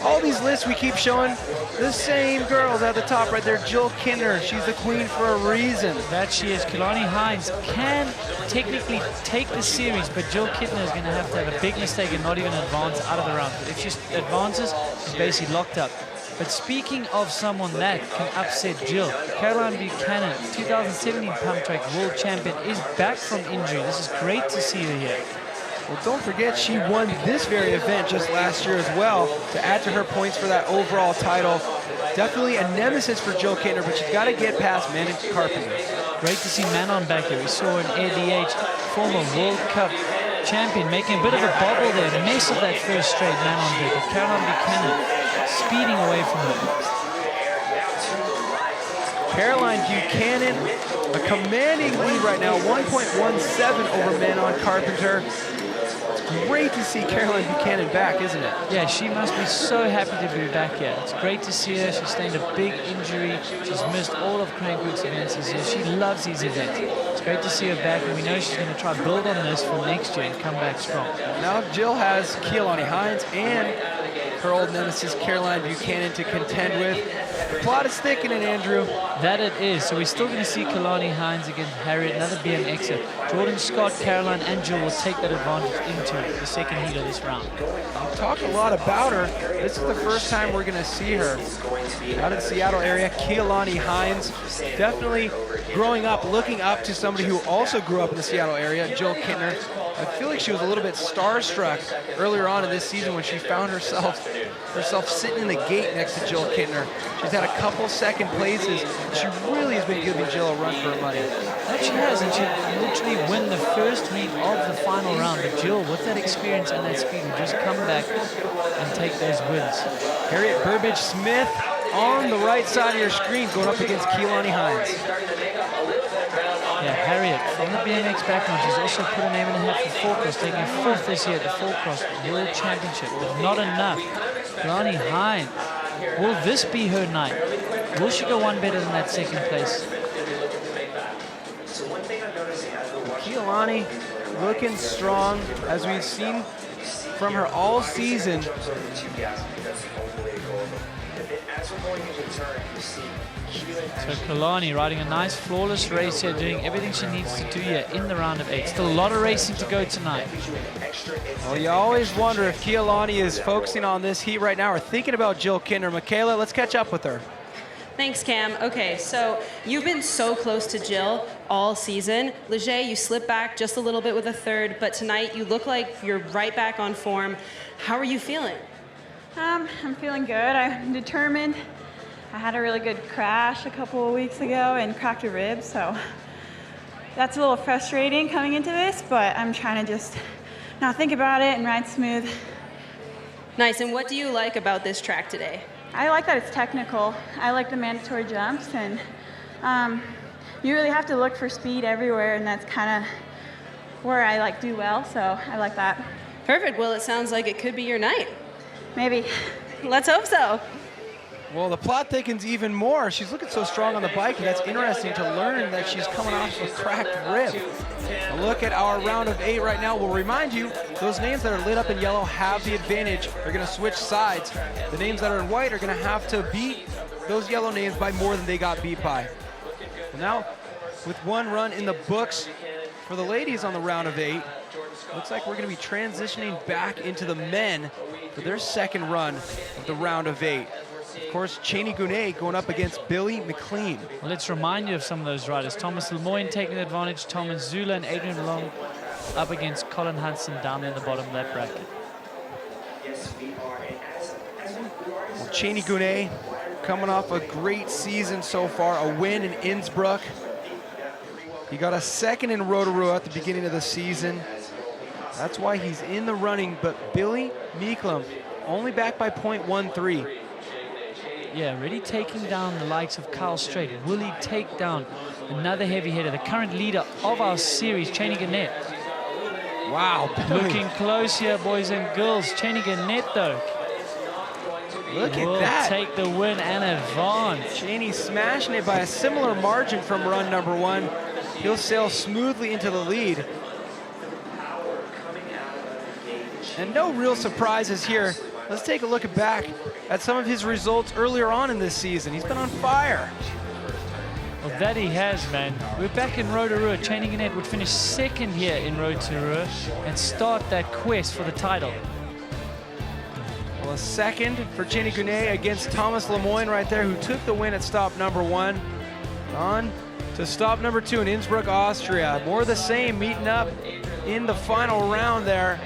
All these lists we keep showing, the same girls at the top right there. Jill Kintner, she's the queen for a reason.
That she is. Kalani Hines can technically take the series, but Jill Kintner is going to have a big mistake and not even advance out of the round. If she advances, she's basically locked up. But speaking of someone that can upset Jill, Caroline Buchanan, 2017 Pump Track World Champion, is back from injury. This is great to see her here.
Well, don't forget she won this very event just last year as well to add to her points for that overall title. Definitely a nemesis for Jill Kintner, but she's got to get past Manon Carpenter.
Great to see Manon back here. We saw an ADH former World Cup champion making a bit of a bobble there. Mess of that first straight Manon back. Caroline Buchanan speeding away from her.
Caroline Buchanan, a commanding lead right now, 1.17 over Manon Carpenter. It's great to see Caroline Buchanan back, isn't it?
Yeah, she must be so happy to be back here. It's great to see her. She sustained a big injury. She's missed all of Crankworx events this year. She loves these events. It's great to see her back, and we know she's going to try build on this for next year and come back strong.
Now Jill has Keelani Hines and her old nemesis Caroline Buchanan to contend with. The plot is thickening, Andrew.
That it is. So we're still going to see Keelani Hines against Harriet, another BMXer. Jordan Scott, Caroline, and Jill will take that advantage into the second heat of this round.
We talked a lot about her. This is the first time we're going to see her out of the Seattle area. Keelani Hines, definitely growing up, looking up to somebody who also grew up in the Seattle area, Jill Kintner. I feel like she was a little bit starstruck earlier on in this season when she found herself sitting in the gate next to Jill Kintner. She's had a couple second places. She really has been giving Jill a run for her money.
That she has, and she literally win the first meet of the final round. But Jill, with that experience and that speed, will just come back and take those wins.
Harriet Burbage-Smith on the right side of your screen going up against Keelani Hines.
Yeah, Harriet, from the BMX background, she's also put her name in the hat for four cross, taking 4th this year at the Four Cross World Championship, but not enough. Keelani Hines, will this be her night? Will she go one better than that second place?
Keelani looking strong, as we've seen from her all season.
So Keelani riding a nice flawless race here, doing everything she needs to do here in the round of 8. Still a lot of racing to go tonight.
Well, you always wonder if Keelani is focusing on this heat right now or thinking about Jill Kintner. Michaela, let's catch up with her.
Thanks, Cam. Okay, so you've been so close to Jill all season. Leger, you slipped back just a little bit with a 3rd, but tonight you look like you're right back on form. How are you feeling?
I'm feeling good. I'm determined. I had a really good crash a couple of weeks ago and cracked a rib, so that's a little frustrating coming into this, but I'm trying to just not think about it and ride smooth.
Nice, and what do you like about this track today?
I like that it's technical. I like the mandatory jumps, and you really have to look for speed everywhere, and that's kind of where I do well, so I like that.
Perfect, well it sounds like it could be your night.
Maybe.
Let's hope so.
Well, the plot thickens even more. She's looking so strong on the bike, and that's interesting to learn that she's coming off a cracked rib. A look at our round of 8 right now. We'll remind you, those names that are lit up in yellow have the advantage. They're going to switch sides. The names that are in white are going to have to beat those yellow names by more than they got beat by. Well, now, with one run in the books for the ladies on the round of 8, looks like we're going to be transitioning back into the men for their second run of the round of 8. Of course, Cheney Gounet going up against Billy McLean.
Well, let's remind you of some of those riders. Thomas Lemoyne taking the advantage, Thomas Zula and Adrian Long up against Colin Hudson down in the bottom of that bracket.
Well, Cheney Gounet coming off a great season so far, a win in Innsbruck. He got a 2nd in Rotorua at the beginning of the season. That's why he's in the running, but Billy Meeklum only back by 0.13.
Yeah, really taking down the likes of Kyle Strait. Will he take down another heavy hitter, the current leader of our series, Cheney Gounet?
Wow.
Looking close here, boys and girls. Cheney Gounet, though.
Look at
will
that.
Take the win and advance.
Cheney smashing it by a similar margin from run number 1. He'll sail smoothly into the lead. And no real surprises here. Let's take a look back at some of his results earlier on in this season. He's been on fire.
Well, that he has, man. We're back in Rotorua. Cheney Gounet would finish 2nd here in Rotorua and start that quest for the title.
Well, a 2nd for Cheney Gounet against Thomas Lemoyne right there, who took the win at stop number 1. On to stop number 2 in Innsbruck, Austria. More of the same, meeting up in the final round there.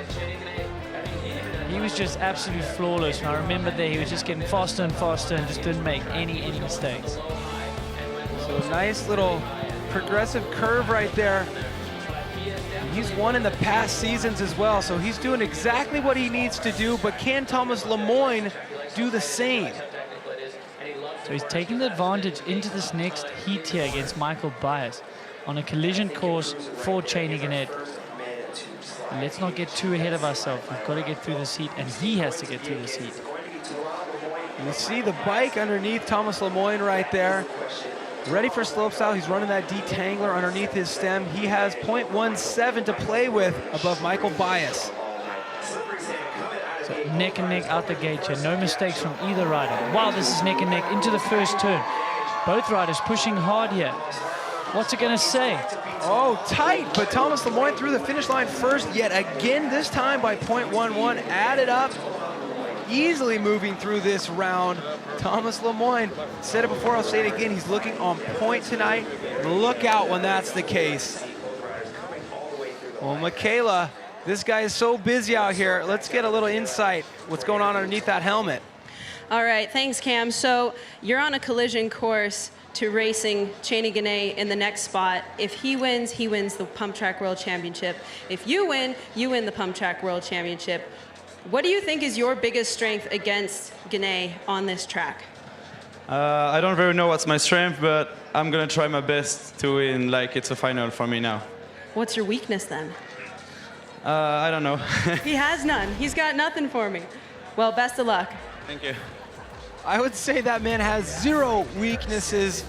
He was just absolutely flawless. And I remember there he was just getting faster and faster and just didn't make any mistakes.
So nice little progressive curve right there. He's won in the past seasons as well, so he's doing exactly what he needs to do, but can Thomas Lemoyne do the same?
So he's taking the advantage into this next heat here against Michael Byers on a collision course for Cheney Gounet. Let's not get too ahead of ourselves. We've got to get through this heat, and he has to get through this heat.
You see the bike underneath Thomas Lemoyne right there. Ready for slopestyle. He's running that detangler underneath his stem. He has 0.17 to play with above Michael Bias.
So neck and neck out the gate here. No mistakes from either rider. Wow, this is neck and neck into the first turn. Both riders pushing hard here. What's it going to say?
Oh, tight, but Thomas Lemoyne through the finish line first yet again, this time by 0.11, added up. Easily moving through this round. Thomas Lemoyne, said it before, I'll say it again, he's looking on point tonight. Look out when that's the case. Well, Michaela, this guy is so busy out here. Let's get a little insight. What's going on underneath that helmet?
All right, thanks, Cam. So you're on a collision course to racing Cheney Ganay in the next spot. If he wins the Pump Track World Championship. If you win the Pump Track World Championship. What do you think is your biggest strength against Ganay on this track?
I don't really know what's my strength, but I'm going to try my best to win like it's a final for me now.
What's your weakness then?
I don't know.
He has none. He's got nothing for me. Well, best of luck.
Thank you.
I would say that man has zero weaknesses.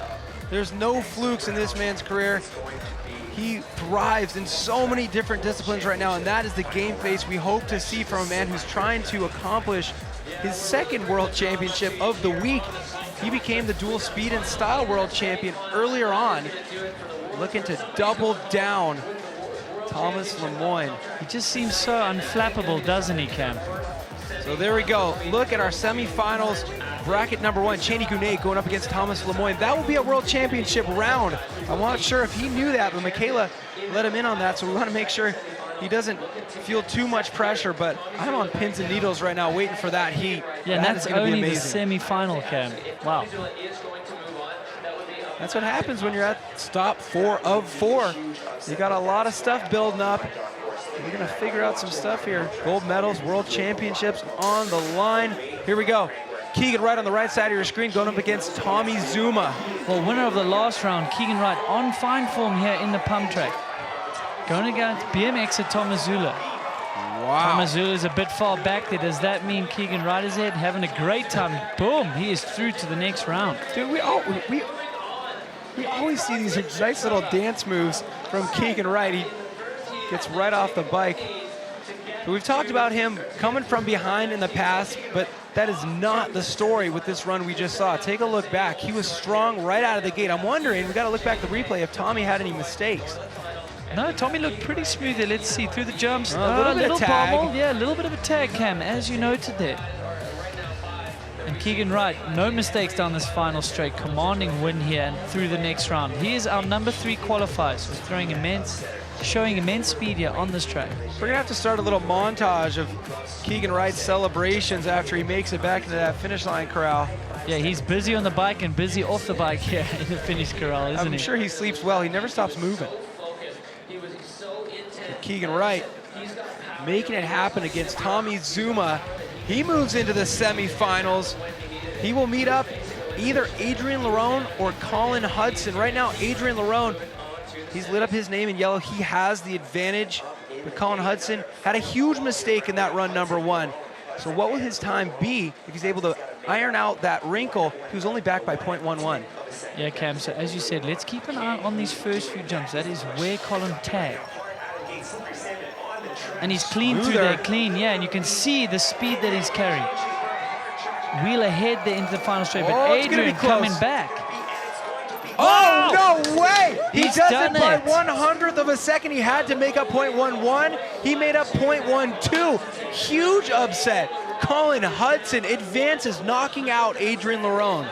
There's no flukes in this man's career. He thrives in so many different disciplines right now, and that is the game face we hope to see from a man who's trying to accomplish his second world championship of the week. He became the dual speed and style world champion earlier on, looking to double down Thomas Lemoyne.
He just seems so unflappable, doesn't he, Cam?
So there we go. Look at our semifinals. Bracket number 1, Cheney Ganay going up against Thomas Lemoyne. That will be a world championship round. I'm not sure if he knew that, but Michaela let him in on that, so we want to make sure he doesn't feel too much pressure, but I'm on pins and needles right now waiting for that heat.
Yeah, and that's only the semi-final, Cam. Wow.
That's what happens when you're at stop 4 of 4. You got a lot of stuff building up. We're gonna figure out some stuff here. Gold medals, world championships on the line. Here we go. Keegan Wright on the right side of your screen going up against Tommy Zuma.
Well, winner of the last round, Keegan Wright, on fine form here in the pump track. Going against BMXer Tomazula.
Wow.
Tomazula is a bit far back there. Does that mean Keegan Wright is ahead, having a great time? Boom, he is through to the next round.
Dude, we always see these nice little dance moves from Keegan Wright. He gets right off the bike. So we've talked about him coming from behind in the past, but that is not the story with this run we just saw. Take a look back. He was strong right out of the gate. I'm wondering, we got to look back at the replay if Tommy had any mistakes.
No, Tommy looked pretty smooth there. Let's see, through the jumps.
A little bit of tag.
Bobble. Yeah, a little bit of a tag, Cam, as you noted there. And Keegan Wright, no mistakes down this final straight. Commanding win here and through the next round. He is our number 3 qualifier, so showing immense speed here on this track.
We're gonna have to start a little montage of Keegan Wright's celebrations after he makes it back into that finish line corral.
Yeah, he's busy on the bike and busy off the bike here in the finish corral, isn't he?
I'm sure he sleeps well. He never stops moving. Keegan Wright making it happen against Tommy Zuma. He moves into the semifinals. He will meet up either Adrian Larone or Colin Hudson. Right now, Adrian Larone, he's lit up his name in yellow. He has the advantage, but Colin Hudson had a huge mistake in that run number 1. So what will his time be if he's able to iron out that wrinkle? He was only back by 0.11.
Yeah, Cam, so as you said, let's keep an eye on these first few jumps. That is where Colin tagged. And he's clean through there, clean, yeah, and you can see the speed that he's carrying. Wheel ahead there into the final straight, but Adrian coming back.
Oh, no way! He
He's
does
done
it by
it.
1/100th of a second. He had to make up 0.11. He made up 0.12. Huge upset. Colin Hudson advances, knocking out Adrian Larone.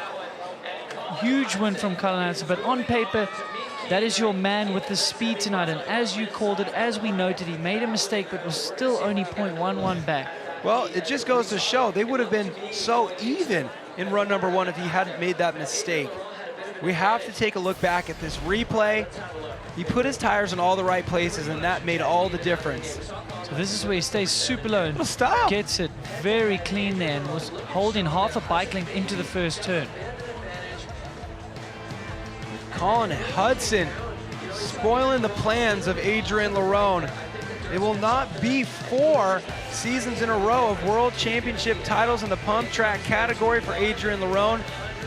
Huge win from Colin Hudson, but on paper, that is your man with the speed tonight. And as you called it, as we noted, he made a mistake, but was still only 0.11 back.
Well, it just goes to show they would have been so even in run number 1 if he hadn't made that mistake. We have to take a look back at this replay. He put his tires in all the right places, and that made all the difference.
So this is where he stays super low and
style.
Gets it very clean there and was holding half a bike length into the first turn.
Colin Hudson spoiling the plans of Adrian Larone. It will not be 4 seasons in a row of world championship titles in the pump track category for Adrian Larone.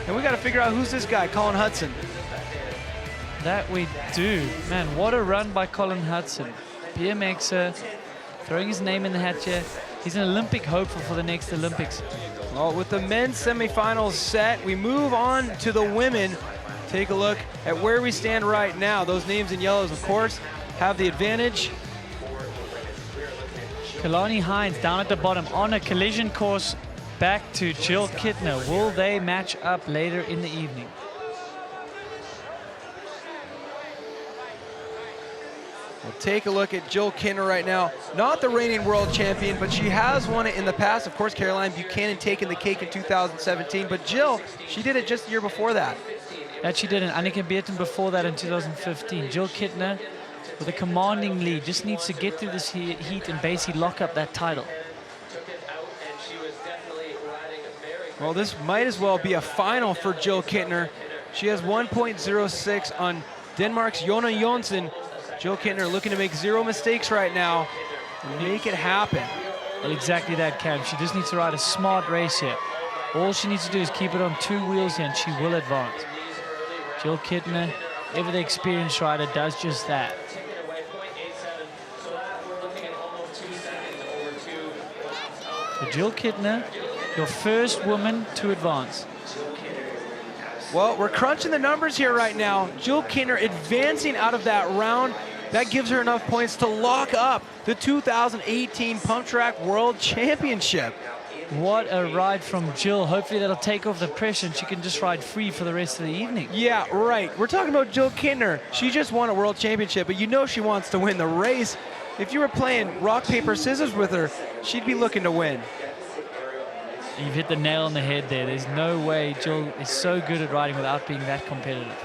And we got to figure out who's this guy, Colin Hudson.
That we do. Man, what a run by Colin Hudson. BMXer, throwing his name in the hat here. He's an Olympic hopeful for the next Olympics.
Well, with the men's semifinals set, we move on to the women. Take a look at where we stand right now. Those names in yellows, of course, have the advantage.
Kalani Hines down at the bottom on a collision course back to Jill Kintner. Will they match up later in the evening?
We'll take a look at Jill Kintner right now. Not the reigning world champion, but she has won it in the past. Of course, Caroline Buchanan taking the cake in 2017, but Jill, she did it just the year before that.
That she did, and Annika Beerten before that in 2015. Jill Kintner with a commanding lead, just needs to get through this heat and basically lock up that title.
Well, this might as well be a final for Jill Kintner. She has 1.06 on Denmark's Jonna Jonsson. Jill Kintner looking to make 0 mistakes right now and make it happen.
Well, exactly that, Cam. She just needs to ride a smart race here. All she needs to do is keep it on 2 wheels here and she will advance. Jill Kintner, ever the experienced rider, does just that. So Jill Kintner, your first woman to advance.
Well, we're crunching the numbers here right now. Jill Kintner advancing out of that round. That gives her enough points to lock up the 2018 Pump Track World Championship.
What a ride from Jill. Hopefully that'll take off the pressure and she can just ride free for the rest of the evening.
Yeah, right. We're talking about Jill Kintner. She just won a world championship, but you know she wants to win the race. If you were playing rock, paper, scissors with her, she'd be looking to win.
You've hit the nail on the head there. There's no way Jill is so good at riding without being that competitive.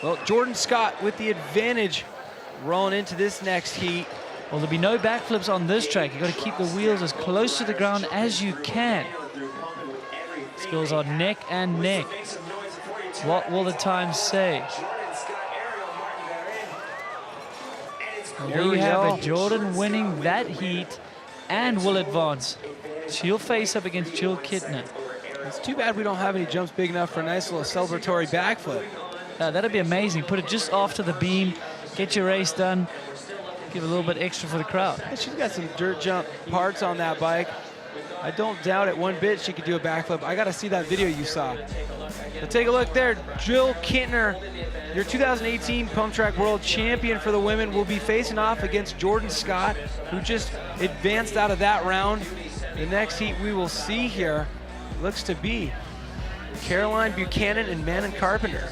Well, Jordan Scott with the advantage rolling into this next heat.
Well, there'll be no backflips on this track. You've got to keep the wheels as close to the ground as you can. Skills are neck and neck. What will the time say? And there you have it, Jordan winning that heat and will advance. She'll face up against Jill Kintner.
It's too bad we don't have any jumps big enough for a nice little celebratory backflip.
That'd be amazing. Put it just off to the beam, get your race done, give a little bit extra for the crowd.
Yeah, she's got some dirt jump parts on that bike. I don't doubt it one bit she could do a backflip. I got to see that video you saw. But take a look there. Jill Kintner, your 2018 Pump Track World Champion for the women, will be facing off against Jordan Scott, who just advanced out of that round. The next heat we will see here looks to be Caroline Buchanan and Manon Carpenter.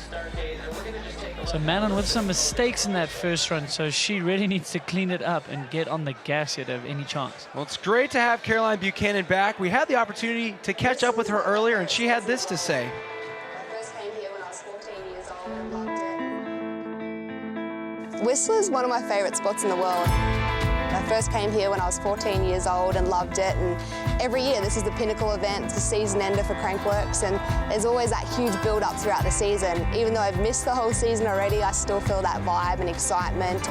So Manon with some mistakes in that first run, so she really needs to clean it up and get on the gas here to have any chance.
Well, it's great to have Caroline Buchanan back. We had the opportunity to catch up with her earlier, and she had this to say.
Whistler's one of my favourite spots in the world. I first came here when I was 14 years old and loved it, and every year this is the pinnacle event, it's the season ender for Crankworx, and there's always that huge build-up throughout the season. Even though I've missed the whole season already, I still feel that vibe and excitement.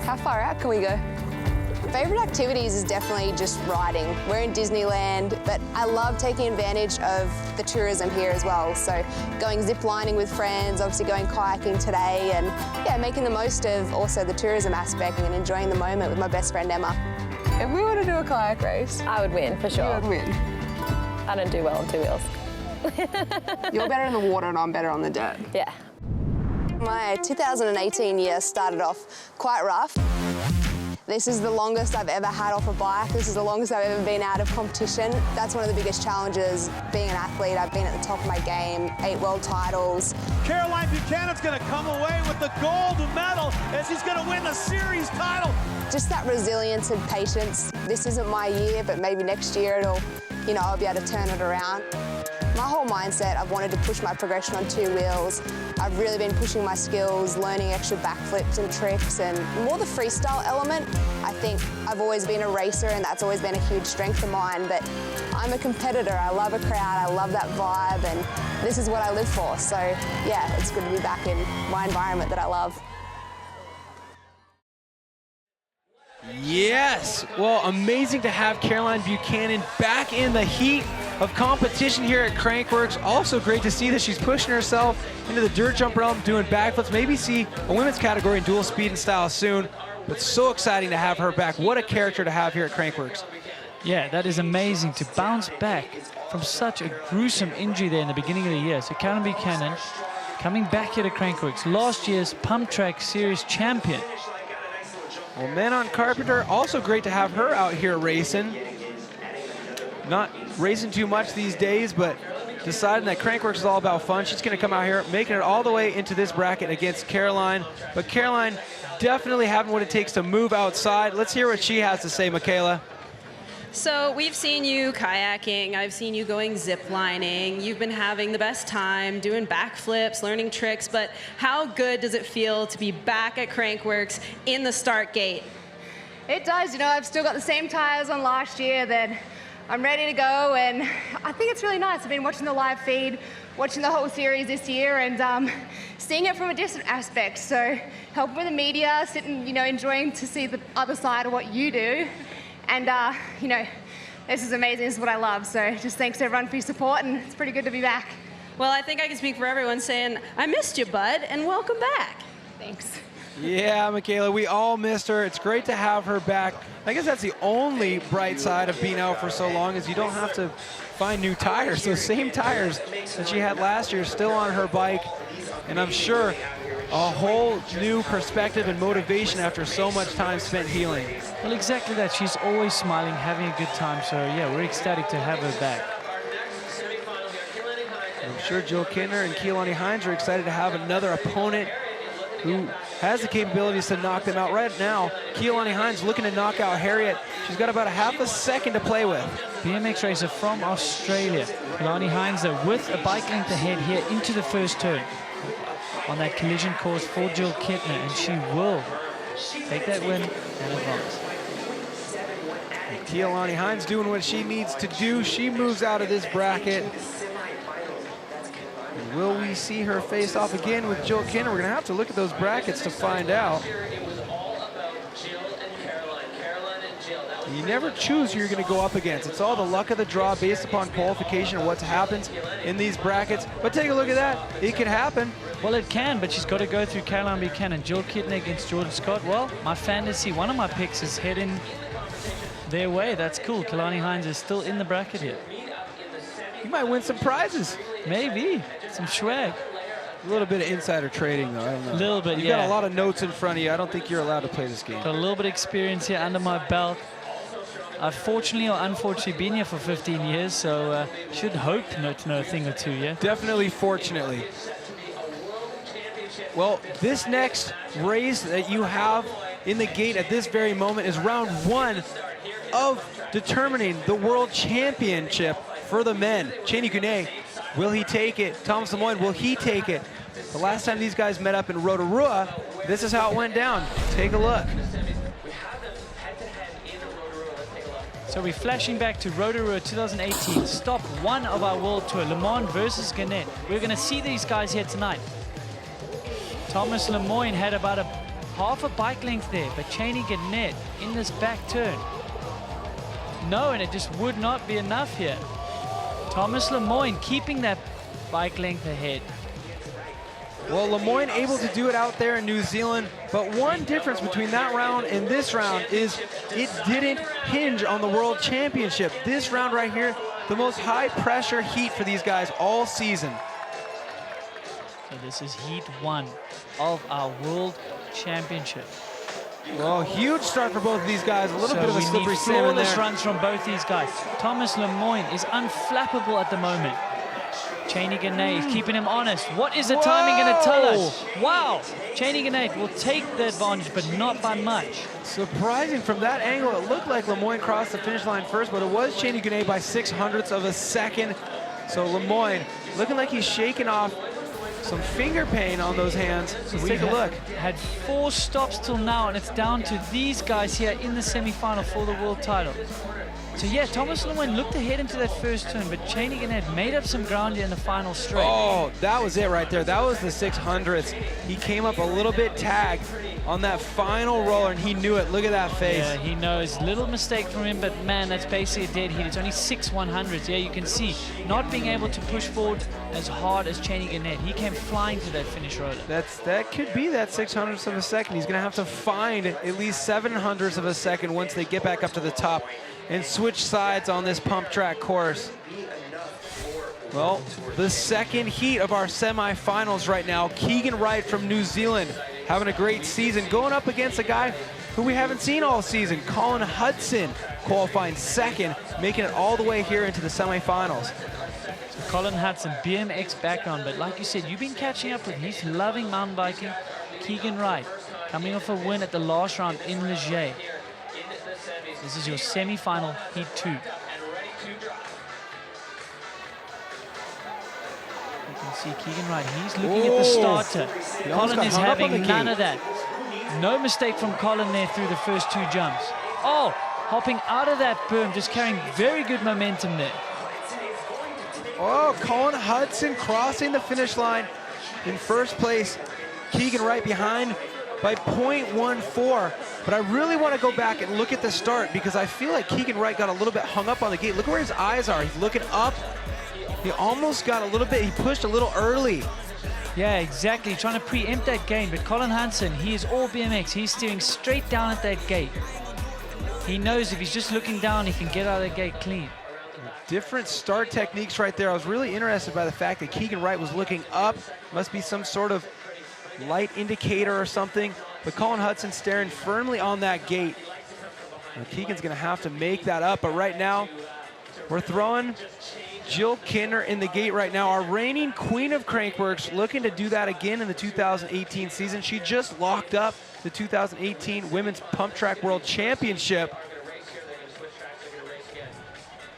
How far out can we go? Favourite activities is definitely just riding. We're in Disneyland, but I love taking advantage of the tourism here as well. So going zip lining with friends, obviously going kayaking today, and yeah, making the most of also the tourism aspect and enjoying the moment with my best friend Emma. If we were to do a kayak race,
I would win for sure.
You would win.
I don't do well on 2 wheels.
You're better in the water and I'm better on the dirt.
Yeah.
My 2018 year started off quite rough. This is the longest I've ever had off a bike. This is the longest I've ever been out of competition. That's one of the biggest challenges being an athlete. I've been at the top of my game, 8 world titles.
Caroline Buchanan's gonna come away with the gold medal as she's gonna win the series title.
Just that resilience and patience. This isn't my year, but maybe next year I'll be able to turn it around. My whole mindset, I've wanted to push my progression on 2 wheels. I've really been pushing my skills, learning extra backflips and tricks, and more the freestyle element. I think I've always been a racer, and that's always been a huge strength of mine, but I'm a competitor. I love a crowd, I love that vibe, and this is what I live for. So yeah, it's good to be back in my environment that I love.
Yes. Well, amazing to have Caroline Buchanan back in the heat of competition here at Crankworx. Also great to see that she's pushing herself into the dirt jump realm, doing backflips. Maybe see a women's category in dual speed and style soon. But so exciting to have her back. What a character to have here at Crankworx.
Yeah, that is amazing to bounce back from such a gruesome injury there in the beginning of the year. So Caroline Buchanan coming back here to Crankworx, last year's Pump Track Series champion.
Well, Men on Carpenter, also great to have her out here racing. Not racing too much these days, but deciding that Crankworx is all about fun. She's going to come out here, making it all the way into this bracket against Caroline. But Caroline definitely having what it takes to move outside. Let's hear what she has to say, Michaela.
So we've seen you kayaking, I've seen you going zip lining, you've been having the best time doing backflips, learning tricks, but how good does it feel to be back at Crankworx in the start gate?
It does, you know, I've still got the same tires on last year, that I'm ready to go, and I think it's really nice. I've been watching the live feed, watching the whole series this year, and seeing it from a different aspect. So helping with the media, sitting, you know, enjoying to see the other side of what you do. And, you know, this is amazing. This is what I love. So just thanks to everyone for your support, and it's pretty good to be back.
Well, I think I can speak for everyone saying, I missed you, bud, and welcome back.
Thanks.
Yeah, Michaela, we all missed her. It's great to have her back. I guess that's the only bright side of being out for so long, is you don't have to find new tires. Those same tires that she had last year still on her bike. And I'm sure a whole new perspective and motivation after so much time spent healing.
Well, exactly that. She's always smiling, having a good time. So, yeah, we're ecstatic to have her back.
I'm sure Jill Kintner and Keelani Hines are excited to have another opponent who has the capabilities to knock them out. Right now, Keelani Hines looking to knock out Harriet. She's got about a half a second to play with.
BMX racer from Australia. Keelani Hines with a bike length ahead here into the first turn on that collision course for Jill Kintner, and she will take that win and advance.
Keelani Hines doing what she needs to do. She moves out of this bracket. Will we see her face off again with Jill Kintner? We're going to have to look at those brackets to find out. You never choose who you're going to go up against. It's all the luck of the draw based upon qualification and what happens in these brackets. But take a look at that. It can happen.
Well, it can, but she's got to go through Caroline Buchanan. Jill Kintner against Jordan Scott. Well, my fantasy, one of my picks is heading their way. That's cool. Keelani Hines is still in the bracket here.
You might win some prizes.
Maybe. Some swag.
A little bit of insider trading, though. I don't know.
A little bit,
You've got a lot of notes in front of you. I don't think you're allowed to play this game.
Got a little bit of experience here under my belt. I've fortunately or unfortunately been here for 15 years, so should hope to know a thing or two, yeah?
Definitely fortunately. Well, this next race that you have in the gate at this very moment is round one of determining the World Championship for the men. Cheney Gunet, will he take it? Thomas Lemoyne, will he take it? The last time these guys met up in Rotorua, this is how it went down. Take a look.
So we're flashing back to Rotorua 2018, stop one of our World Tour, Le Mans versus Gannett. We're going to see these guys here tonight. Thomas Lemoyne had about half a bike length there, but Cheney Gannett in this back turn. No, and it just would not be enough here. Thomas Lemoyne keeping that bike length ahead.
Well, Lemoyne able to do it out there in New Zealand, but one difference between that round and this round is it didn't hinge on the World Championship. This round right here, the most high-pressure heat for these guys all season.
So this is heat one of our World Championship.
Well, huge start for both of these guys. A little bit of a slippery salmon there.
Flawless runs from both these guys. Thomas Lemoyne is unflappable at the moment. Cheney Gannett is keeping him honest. What is the timing going to tell us? Wow! Cheney Gannett will take the advantage, but not by much.
Surprising from that angle. It looked like Lemoyne crossed the finish line first, but it was Cheney Gannett by 0.06 of a second. So Lemoyne looking like he's shaking off some finger pain on those hands. Let's take a look.
Had 4 stops till now, and it's down to these guys here in the semi-final for the world title. So yeah, Thomas Lemoyne looked ahead into that first turn, but Cheney Gannett made up some ground here in the final straight.
Oh, that was it right there. That was the 0.06. He came up a little bit tagged. on that final roller, and he knew it. Look at that face.
Yeah, he knows. Little mistake from him, but man, that's basically a dead heat. It's only 6 100s. Yeah, you can see not being able to push forward as hard as Cheney Gannett. He came flying to that finish roller.
That could be that 600th of a second. He's going to have to find at least 700ths of a second once they get back up to the top and switch sides on this pump track course. Well, the second heat of our semifinals right now. Keegan Wright from New Zealand having a great season, going up against a guy who we haven't seen all season, Colin Hudson, qualifying second, making it all the way here into the semifinals.
So Colin Hudson, BMX background, but like you said, you've been catching up with him. He's loving mountain biking. Keegan Wright, coming off a win at the last round in Leger. This is your semi-final, Heat 2. You can see Keegan Wright, he's looking at the starter. Colin is having none of that. No mistake from Colin there through the first 2 jumps. Oh, hopping out of that berm, just carrying very good momentum there.
Oh, Colin Hudson crossing the finish line in first place. Keegan Wright behind by 0.14. But I really want to go back and look at the start because I feel like Keegan Wright got a little bit hung up on the gate. Look where his eyes are. He's looking up. He almost got a little bit, he pushed a little early.
Yeah, exactly. Trying to preempt that game. But Colin Hudson, he is all BMX. He's steering straight down at that gate. He knows if he's just looking down, he can get out of the gate clean.
Different start techniques right there. I was really interested by the fact that Keegan Wright was looking up. Must be some sort of light indicator or something. But Colin Hudson staring firmly on that gate. Now, Keegan's going to have to make that up. But right now, we're throwing Jill Kintner in the gate right now. Our reigning queen of Crankworx, looking to do that again in the 2018 season. She just locked up the 2018 Women's Pump Track World Championship.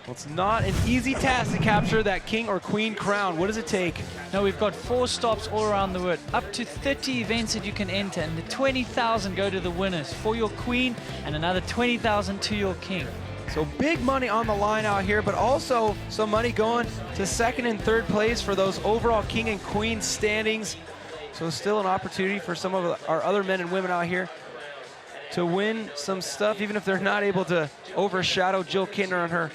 Well, it's not an easy task to capture that king or queen crown. What does it take?
No, we've got 4 stops all around the world. Up to 30 events that you can enter, and the 20,000 go to the winners for your queen and another 20,000 to your king.
So big money on the line out here, but also some money going to second and third place for those overall king and queen standings. So still an opportunity for some of our other men and women out here to win some stuff, even if they're not able to overshadow Jill Kintner on her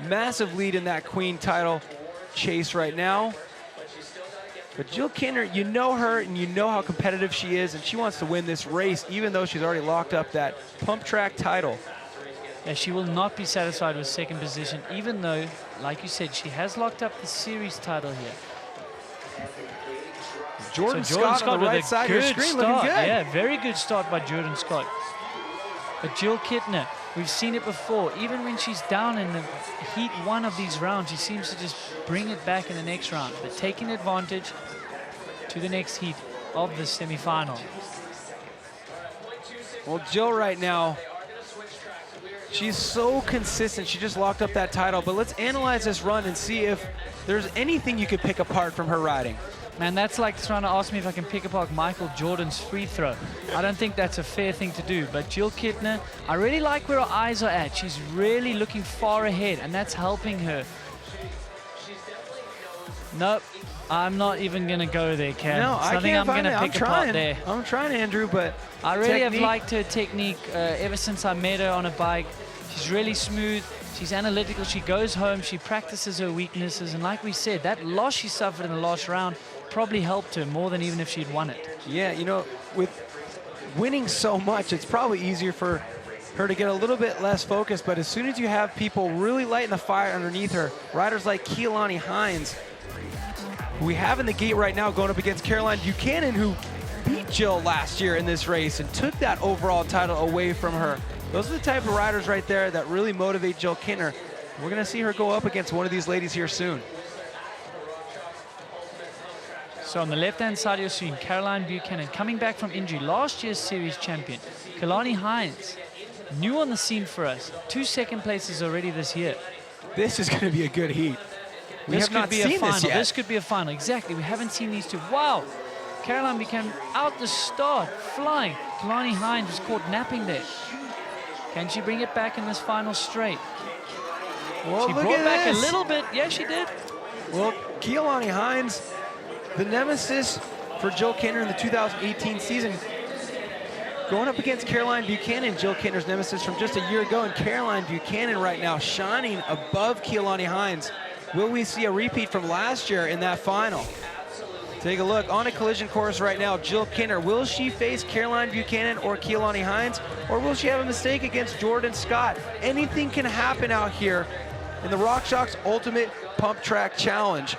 massive lead in that queen title chase right now. But Jill Kintner, you know her and you know how competitive she is, and she wants to win this race even though she's already locked up that pump track title.
Yeah, she will not be satisfied with second position, even though, like you said, she has locked up the series title here.
Jordan Scott on the right side of your screen, looking good.
Yeah, very good start by Jordan Scott. But Jill Kintner, we've seen it before. Even when she's down in the heat 1 of these rounds, she seems to just bring it back in the next round. But taking advantage to the next heat of the semifinal.
Well, Jill right now, she's so consistent. She just locked up that title. But let's analyze this run and see if there's anything you could pick apart from her riding.
Man, that's like trying to ask me if I can pick apart Michael Jordan's free throw. I don't think that's a fair thing to do. But Jill Kintner, I really like where her eyes are at. She's really looking far ahead, and that's helping her. Nope, I'm not even going to go there, Cam.
No, I can't.
I'm going to pick apart there.
I'm trying, Andrew, but
I really have liked her technique ever since I met her on a bike. She's really smooth. She's analytical. She goes home. She practices her weaknesses. And like we said, that loss she suffered in the last round probably helped her more than even if she'd won it.
Yeah, you know, with winning so much, it's probably easier for her to get a little bit less focused. But as soon as you have people really lighting the fire underneath her, riders like Keilani Hines, who we have in the gate right now going up against Caroline Buchanan, who beat Jill last year in this race and took that overall title away from her. Those are the type of riders right there that really motivate Jill Kintner. We're going to see her go up against one of these ladies here soon.
So on the left-hand side of your screen, Caroline Buchanan coming back from injury, last year's series champion. Keilani Hines, new on the scene for us. 2 second places already this year.
This is going to be a good heat. We
This
have not
could be
seen
a final.
this yet.
This could be a final. Exactly. We haven't seen these two. Wow. Caroline Buchanan out the start, flying. Keilani Hines was caught napping there. Can she bring it back in this final straight?
Well,
she
look
brought
at
back
this.
a little bit. Yeah, she did.
Well, Keilani Hines, the nemesis for Jill Kintner in the 2018 season, going up against Caroline Buchanan, Jill Kintner's nemesis from just a year ago, and Caroline Buchanan right now shining above Keelani Hines. Will we see a repeat from last year in that final? Take a look on a collision course right now. Jill Kintner, will she face Caroline Buchanan or Keelani Hines, or will she have a mistake against Jordan Scott? Anything can happen out here in the RockShox Ultimate Pump Track Challenge.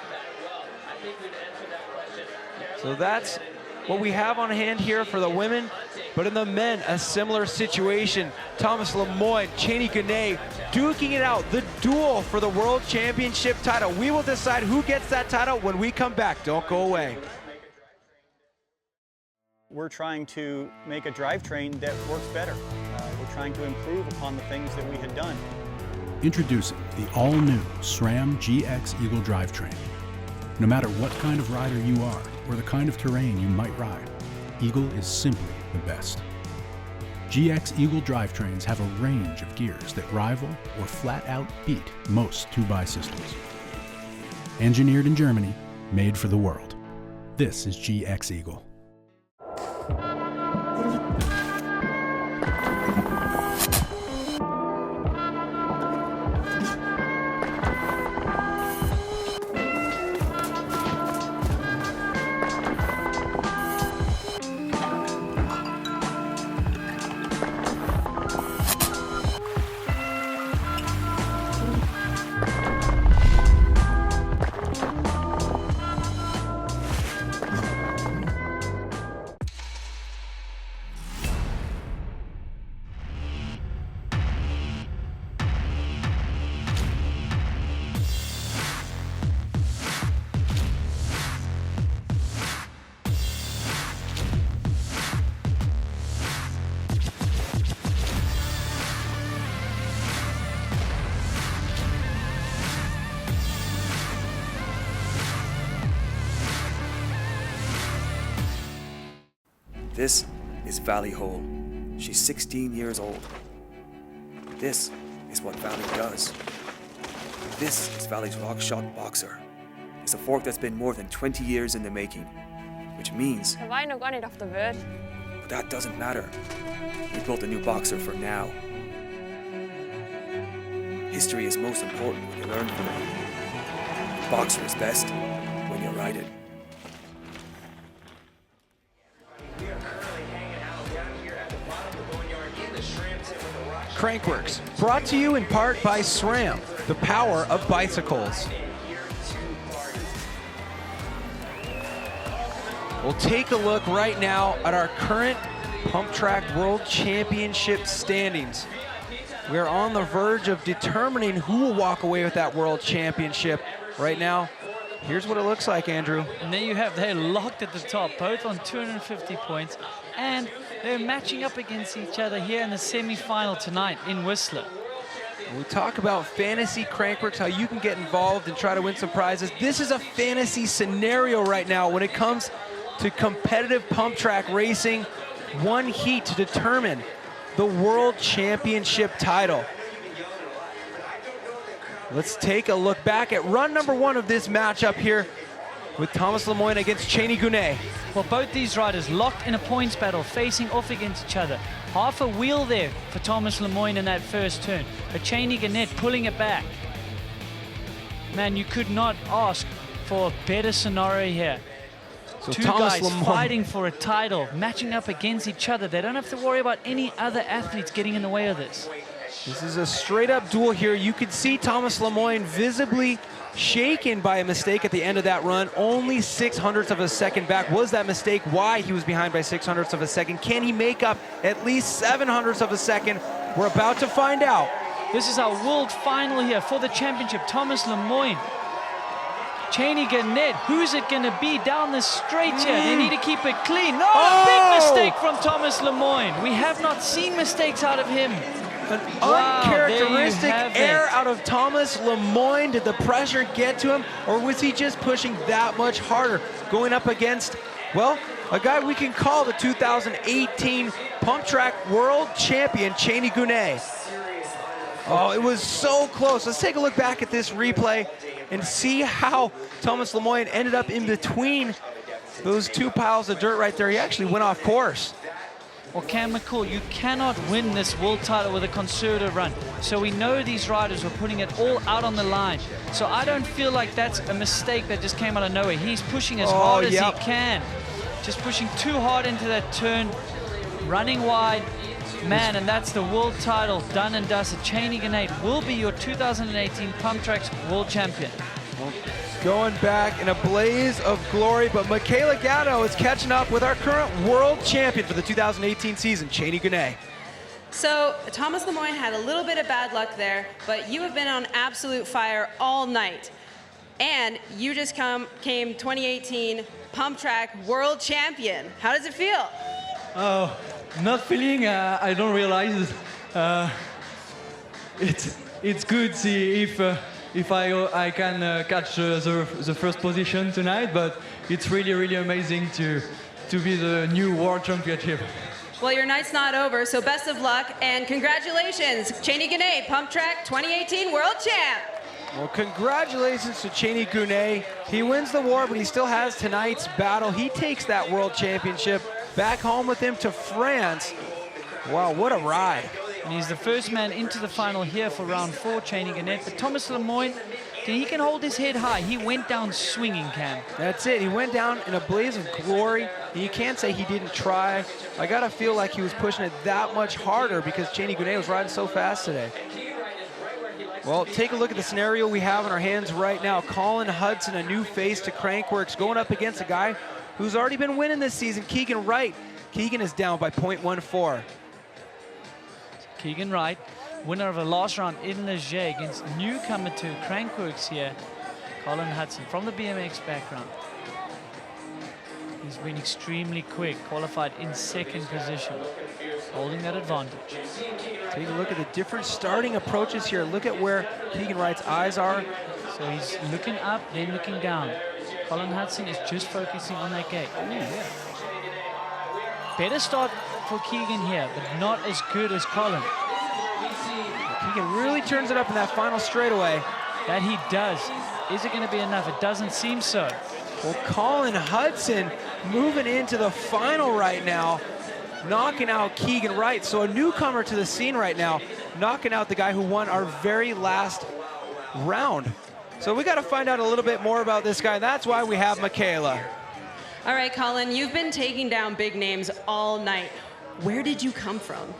So that's what we have on hand here for the women. But in the men, a similar situation. Thomas Lemoyne, Cheney Guinée duking it out, the duel for the World Championship title. We will decide who gets that title when we come back. Don't go away.
We're trying to make a drivetrain that works better. We're trying to improve upon the things that we had done.
Introducing the all-new SRAM GX Eagle drivetrain. No matter what kind of rider you are, or the kind of terrain you might ride, Eagle is simply the best. GX Eagle drivetrains have a range of gears that rival or flat out beat most 2x systems. Engineered in Germany, made for the world. This is GX Eagle.
This is Valley Hole. She's 16 years old. This is what Valley does. This is Valley's RockShox Boxer. It's a fork that's been more than 20 years in the making, which means...
Har var nog gar nicht auf der Welt.
But that doesn't matter. We built a new boxer for now. History is most important when you learn from it. The boxer is best when you ride it.
Crankworx, brought to you in part by SRAM, the power of bicycles. We'll take a look right now at our current Pump Track World Championship standings. We are on the verge of determining who will walk away with that World Championship. Right now, here's what it looks like, Andrew.
And there you have, they're locked at the top, both on 250 points, and they're matching up against each other here in the semi-final tonight in Whistler.
We talk about fantasy Crankworx, how you can get involved and try to win some prizes. This is a fantasy scenario right now when it comes to competitive pump track racing. One heat to determine the World Championship title. Let's take a look back at run number one of this matchup here with Thomas Lemoyne against Cheney Guinée.
Well, both these riders locked in a points battle, facing off against each other. Half a wheel there for Thomas Lemoyne in that first turn, but Cheney Guinée pulling it back. Man, you could not ask for a better scenario here.
So
Two
Thomas
guys
Lemoyne
fighting for a title, matching up against each other. They don't have to worry about any other athletes getting in the way of this.
This is a straight up duel here. You could see Thomas Lemoyne visibly shaken by a mistake at the end of that run. Only 6/100ths of a second back. Was that mistake why he was behind by 6/100ths of a second? Can he make up at least 7/100ths of a second? We're about to find out.
This is our world final here for the championship. Thomas Lemoyne, Cheney Guinée, who's it gonna be down the straight here? They need to keep it clean. No, big mistake from Thomas Lemoyne. We have not seen mistakes out of him.
An
Wow,
uncharacteristic
there you have
air
it.
out of Thomas Lemoyne. Did the pressure get to him, or was he just pushing that much harder? Going up against, well, a guy we can call the 2018 Pump Track World Champion, Cheney Guinée. Oh, it was so close. Let's take a look back at this replay and see how Thomas Lemoyne ended up in between those two piles of dirt right there. He actually went off course.
or Cam McCall, you cannot win this world title with a conservative run. So we know these riders were putting it all out on the line. So I don't feel like that's a mistake that just came out of nowhere. He's pushing as hard as he can. Just pushing too hard into that turn, running wide. Man, and that's the world title done and dusted. Cheney Ganate will be your 2018 Pumptrack's world champion.
Going back in a blaze of glory, but Michaela Gatto is catching up with our current world champion for the 2018 season, Cheney Ganate.
So Thomas Lemoyne had a little bit of bad luck there, but you have been on absolute fire all night. And you just came 2018 Pumptrack world champion. How does it feel?
Oh, not feeling, I don't realize. It's good see if I can catch the first position tonight, but it's really, really amazing to be the new world championship.
Well, your night's not over, so best of luck and congratulations, Cheney Ganate, Pumptrack 2018 world champ.
Well, congratulations to Cheney Ganate. He wins the war, but he still has tonight's battle. He takes that world championship back home with him to France. Wow, what a ride.
And he's the first man into the final here for round 4, Cheney Ganate. But Thomas Lemoyne, he can hold his head high. He went down swinging, Cam.
That's it. He went down in a blaze of glory. You can't say he didn't try. I got to feel like he was pushing it that much harder because Cheney Ganate was riding so fast today. Well, take a look at the scenario we have in our hands right now. Colin Hudson, a new face to Crankworx, going up against a guy who's already been winning this season, Keegan Wright. Keegan is down by 0.14.
Keegan Wright, winner of a last round in Leger against newcomer to Crankworx here, Colin Hudson from the BMX background. He's been extremely quick, qualified in second position, holding that advantage.
Take a look at the different starting approaches here. Look at where Keegan Wright's eyes are.
So he's looking up, then looking down. Colin Hudson is just focusing on that gate. Ooh, yeah. Better start for Keegan here, but not as good as Colin.
Keegan really turns it up in that final straightaway.
That he does. Is it going to be enough? It doesn't seem so.
Well, Colin Hudson moving into the final right now, knocking out Keegan Wright. So a newcomer to the scene right now, knocking out the guy who won our very last round. So we got to find out a little bit more about this guy. That's why we have Michaela.
All right, Colin, you've been taking down big names all night. Where did you come from?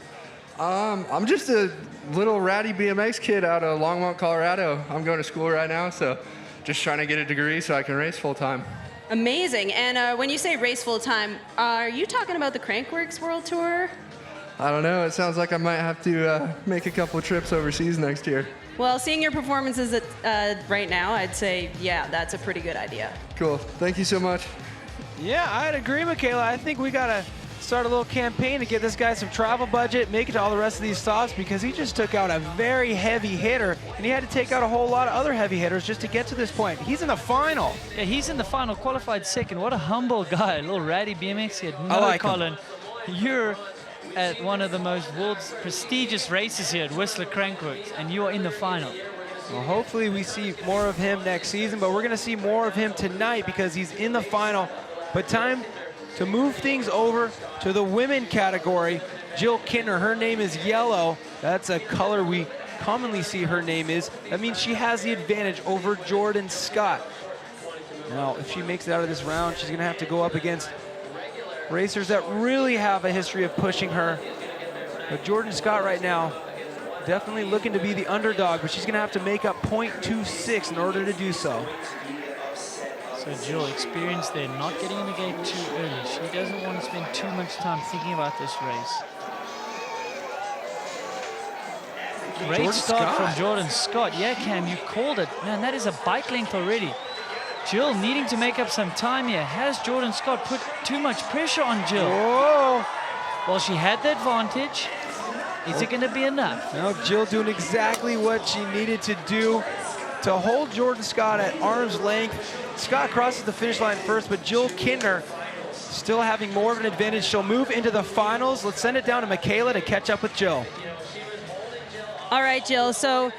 I'm just a little ratty BMX kid out of Longmont, Colorado. I'm going to school right now, so just trying to get a degree so I can race full time.
Amazing. And when you say race full time, are you talking about the Crankworx World Tour?
I don't know. It sounds like I might have to make a couple trips overseas next year.
Well, seeing your performances right now, I'd say, yeah, that's a pretty good idea.
Cool. Thank you so much.
Yeah, I'd agree, Michaela. I think we got to start a little campaign to get this guy some travel budget, make it to all the rest of these stops, because he just took out a very heavy hitter, and he had to take out a whole lot of other heavy hitters just to get to this point. He's in the final.
Yeah, he's in the final, qualified second. What a humble guy, a little ratty BMX kid. No,
I like
Colin, you're at one of the most world's prestigious races here at Whistler Crankworx, and you are in the final.
Well, hopefully we see more of him next season, but we're going to see more of him tonight because he's in the final. But time to move things over to the women category. Jill Kintner, her name is yellow. That's a color we commonly see her name is. That means she has the advantage over Jordan Scott. Now, if she makes it out of this round, she's gonna have to go up against racers that really have a history of pushing her. But Jordan Scott right now, definitely looking to be the underdog, but she's gonna have to make up 0.26 in order to do so.
So Jill, experienced there, not getting in the gate too early. She doesn't want to spend too much time thinking about this race. Great start from Jordan Scott. Yeah, Cam, you called it. Man, that is a bike length already. Jill needing to make up some time here. Has Jordan Scott put too much pressure on Jill?
Whoa!
Well, she had the advantage. Is it going to be enough?
No, Jill doing exactly what she needed to do to hold Jordan Scott at arm's length. Scott crosses the finish line first, but Jill Kintner still having more of an advantage. She'll move into the finals. Let's send it down to Michaela to catch up with Jill.
All right, Jill, so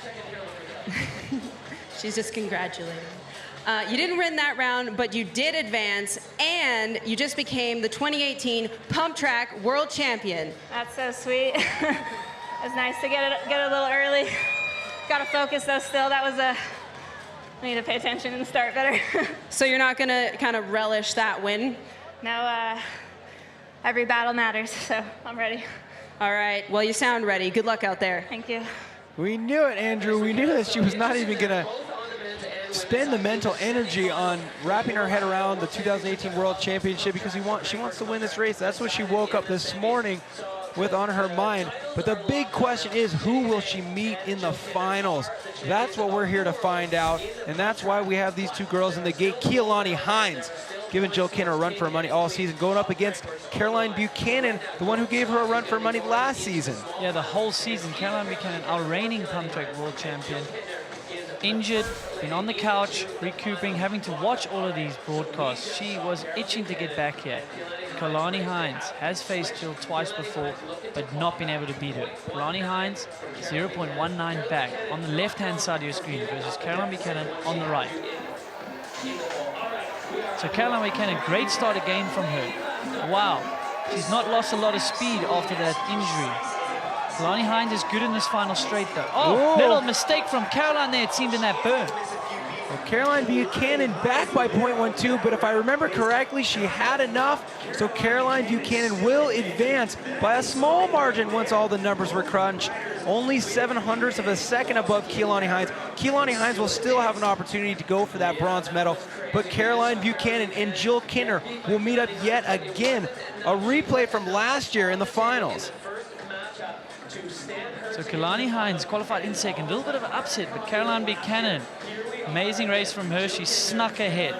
she's just congratulating. You didn't win that round, but you did advance, and you just became the 2018 Pump Track World Champion.
That's so sweet. It was nice to get it a little early. Got to focus though still. That was I need to pay attention and start better.
So you're not going to kind of relish that win?
No, every battle matters, so I'm ready.
All right, well, you sound ready. Good luck out there.
Thank you.
We knew it, Andrew. We knew that she was not even going to spend the mental energy on wrapping her head around the 2018 World Championship because she wants to win this race. That's what she woke up this morning with on her mind. But the big question is, who will she meet in the finals? That's what we're here to find out, and that's why we have these two girls in the gate. Keilani Hines giving Jill Kintner a run for her money all season, going up against Caroline Buchanan, the one who gave her a run for her money last season.
Yeah, the whole season. Caroline Buchanan, our reigning Pump Track World Champion, injured, been on the couch, recouping, having to watch all of these broadcasts. She was itching to get back here. Keilani Hines has faced Jill twice before, but not been able to beat her. Keilani Hines, 0.19 back on the left-hand side of your screen versus Caroline Buchanan on the right. So Caroline Buchanan, great start again from her. Wow, she's not lost a lot of speed after that injury. Keilani Hines is good in this final straight though. Oh,
whoa.
Little mistake from Caroline there, it seemed, in that burn.
Well, Caroline Buchanan back by 0.12, but if I remember correctly, she had enough. So Caroline Buchanan will advance by a small margin once all the numbers were crunched. Only 0.07 of a second above Keilani Hines. Keilani Hines will still have an opportunity to go for that bronze medal, but Caroline Buchanan and Jill Kintner will meet up yet again. A replay from last year in the finals.
So Keilani Hines qualified in second. A little bit of an upset, but Caroline Buchanan, amazing race from her. She snuck ahead.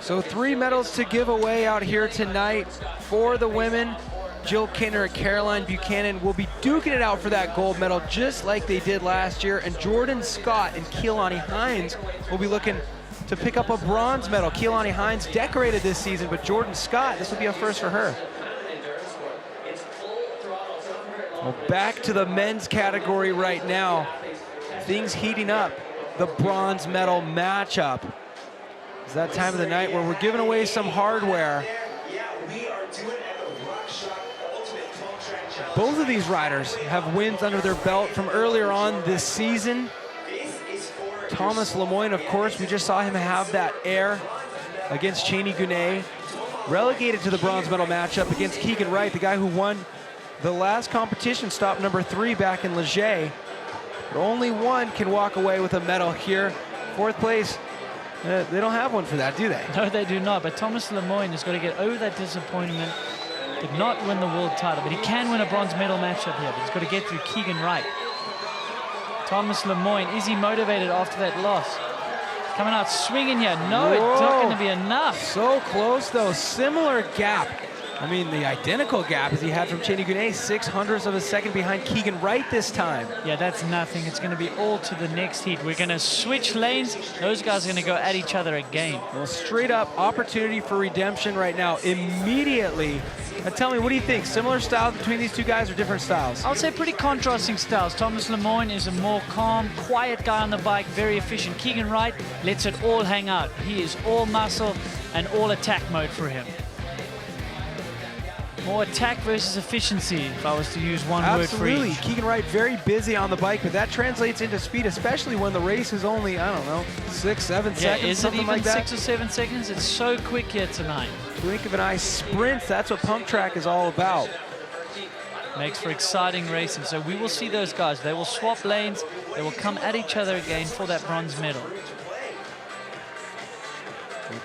So 3 medals to give away out here tonight for the women. Jill Kintner and Caroline Buchanan will be duking it out for that gold medal just like they did last year. And Jordan Scott and Keilani Hines will be looking to pick up a bronze medal. Keilani Hines decorated this season, but Jordan Scott, this will be a first for her. Well, back to the men's category right now. Things heating up. The bronze medal matchup. It's that time of the night where we're giving away some hardware. Both of these riders have wins under their belt from earlier on this season. Thomas Lemoyne, of course, we just saw him have that air against Cheney Gounet. Relegated to the bronze medal matchup against Keegan Wright, the guy who won the last competition, stop number 3 back in Leger. But only one can walk away with a medal here. 4th place, they don't have one for that, do they?
No, they do not. But Thomas Lemoyne has got to get over that disappointment. Did not win the world title, but he can win a bronze medal matchup here. But he's got to get through Keegan Wright. Thomas Lemoyne, is he motivated after that loss? Coming out swinging here. No,
Whoa.
It's not going to be enough.
So close, though. Similar gap. I mean, the identical gap as he had from Cheney Gounet, 0.06 of a second behind Keegan Wright this time.
Yeah, that's nothing. It's going to be all to the next heat. We're going to switch lanes. Those guys are going to go at each other again.
Well, straight up opportunity for redemption right now. Immediately. Now tell me, what do you think? Similar styles between these two guys or different styles?
I would say pretty contrasting styles. Thomas Lemoyne is a more calm, quiet guy on the bike, very efficient. Keegan Wright lets it all hang out. He is all muscle and all attack mode for him. More attack versus efficiency, if I was to use one word for each.
Absolutely. Keegan Wright very busy on the bike, but that translates into speed, especially when the race is only, I don't know, 6, 7 seconds,
is it
something
even
like that.
6 or 7 seconds? It's so quick here tonight.
Blink of an eye sprints, that's what Pump Track is all about.
Makes for exciting racing. So we will see those guys. They will swap lanes. They will come at each other again for that bronze medal.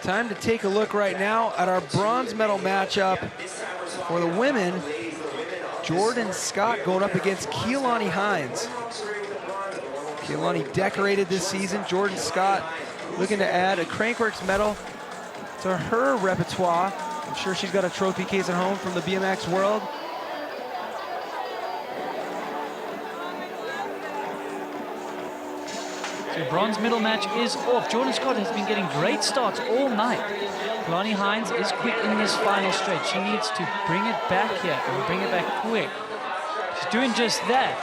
Time to take a look right now at our bronze medal matchup for the women. Jordan Scott going up against Keilani Hines. Keilani decorated this season. Jordan Scott looking to add a Crankworx medal to her repertoire. I'm sure she's got a trophy case at home from the BMX world.
So The bronze medal match is off. Jordan Scott has been getting great starts all night. Kalani Hines is quick in this final straight. She needs to bring it back here and bring it back quick. She's doing just that.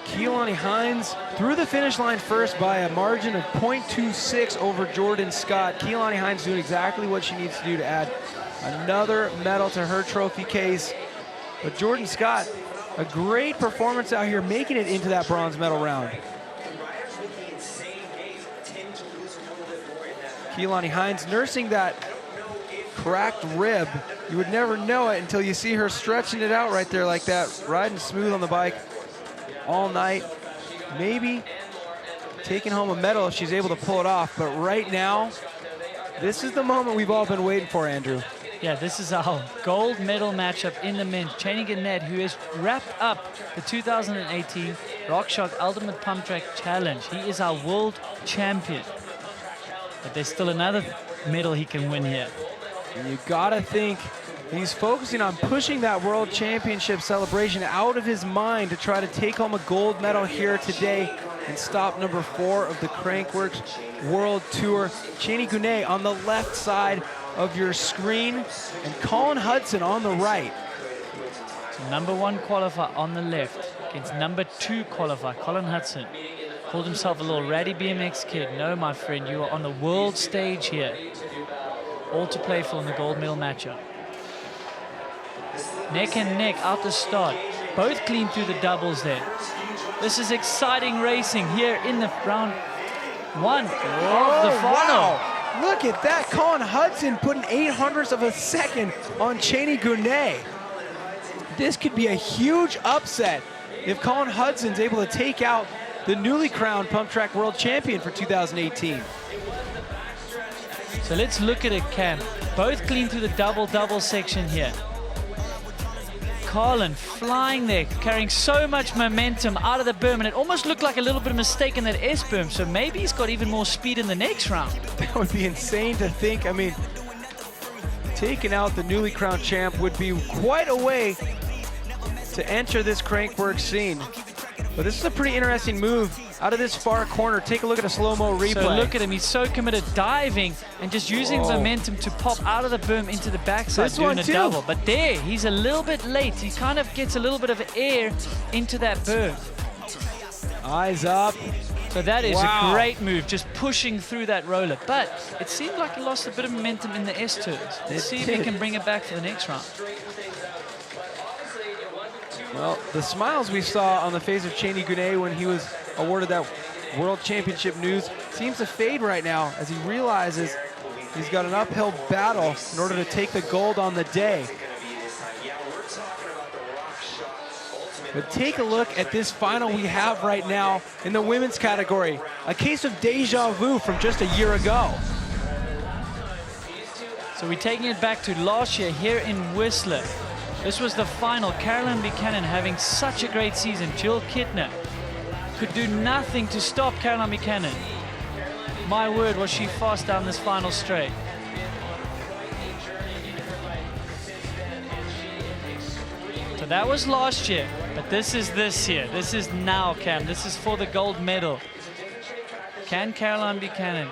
Keelani Hines through the finish line first by a margin of 0.26 over Jordan Scott. Keelani Hines doing exactly what she needs to do to add another medal to her trophy case. But Jordan Scott, a great performance out here, making it into that bronze medal round. Keelani Hines nursing that cracked rib. You would never know it until you see her stretching it out right there like that, riding smooth on the bike all night. Maybe taking home a medal if she's able to pull it off. But right now, this is the moment we've all been waiting for, Andrew.
Yeah, this is our gold medal matchup in the men's. Cheney Gannett, who has wrapped up the 2018 RockShox Ultimate Pump Track Challenge. He is our world champion. But there's still another medal he can win here.
And you gotta think he's focusing on pushing that world championship celebration out of his mind to try to take home a gold medal here today and stop number 4 of the Crankworx World Tour. Cheney Gannett on the left side of your screen and Colin Hudson on the right.
So #1 qualifier on the left against #2 qualifier, Colin Hudson. Called himself a little ratty BMX kid. No, my friend, you are on the world stage here. All to play for in the gold medal matchup. Neck and neck out the start. Both clean through the doubles there. This is exciting racing here in the round 1 of the final.
Wow. Look at that. Colin Hudson putting 0.08 of a second on Cheney Gannett. This could be a huge upset if Colin Hudson's able to take out the newly crowned Pump Track World Champion for 2018.
So let's look at it, Cam. Both clean through the double section here. Colin flying there, carrying so much momentum out of the berm, and it almost looked like a little bit of a mistake in that S berm, so maybe he's got even more speed in the next round.
That would be insane to think. I mean, taking out the newly crowned champ would be quite a way to enter this Crankworx scene. But this is a pretty interesting move out of this far corner. Take a look at a slow-mo replay.
So look at him, he's so committed, diving and just using momentum to pop out of the berm into the backside, doing a double. But there, he's a little bit late. He kind of gets a little bit of air into that berm.
Eyes up.
So that is a great move, just pushing through that roller. But it seemed like he lost a bit of momentum in the S turns. Let's see if he can bring it back for the next round.
Well, the smiles we saw on the face of Cheney Gannett when he was awarded that World Championship news seems to fade right now as he realizes he's got an uphill battle in order to take the gold on the day. But take a look at this final we have right now in the women's category. A case of deja vu from just a year ago.
So we're taking it back to last year here in Whistler. This was the final. Caroline Buchanan having such a great season. Jill Kintner could do nothing to stop Caroline Buchanan. My word, was she fast down this final straight. So that was last year, but this is this year. This is now, Cam. This is for the gold medal. Can Caroline Buchanan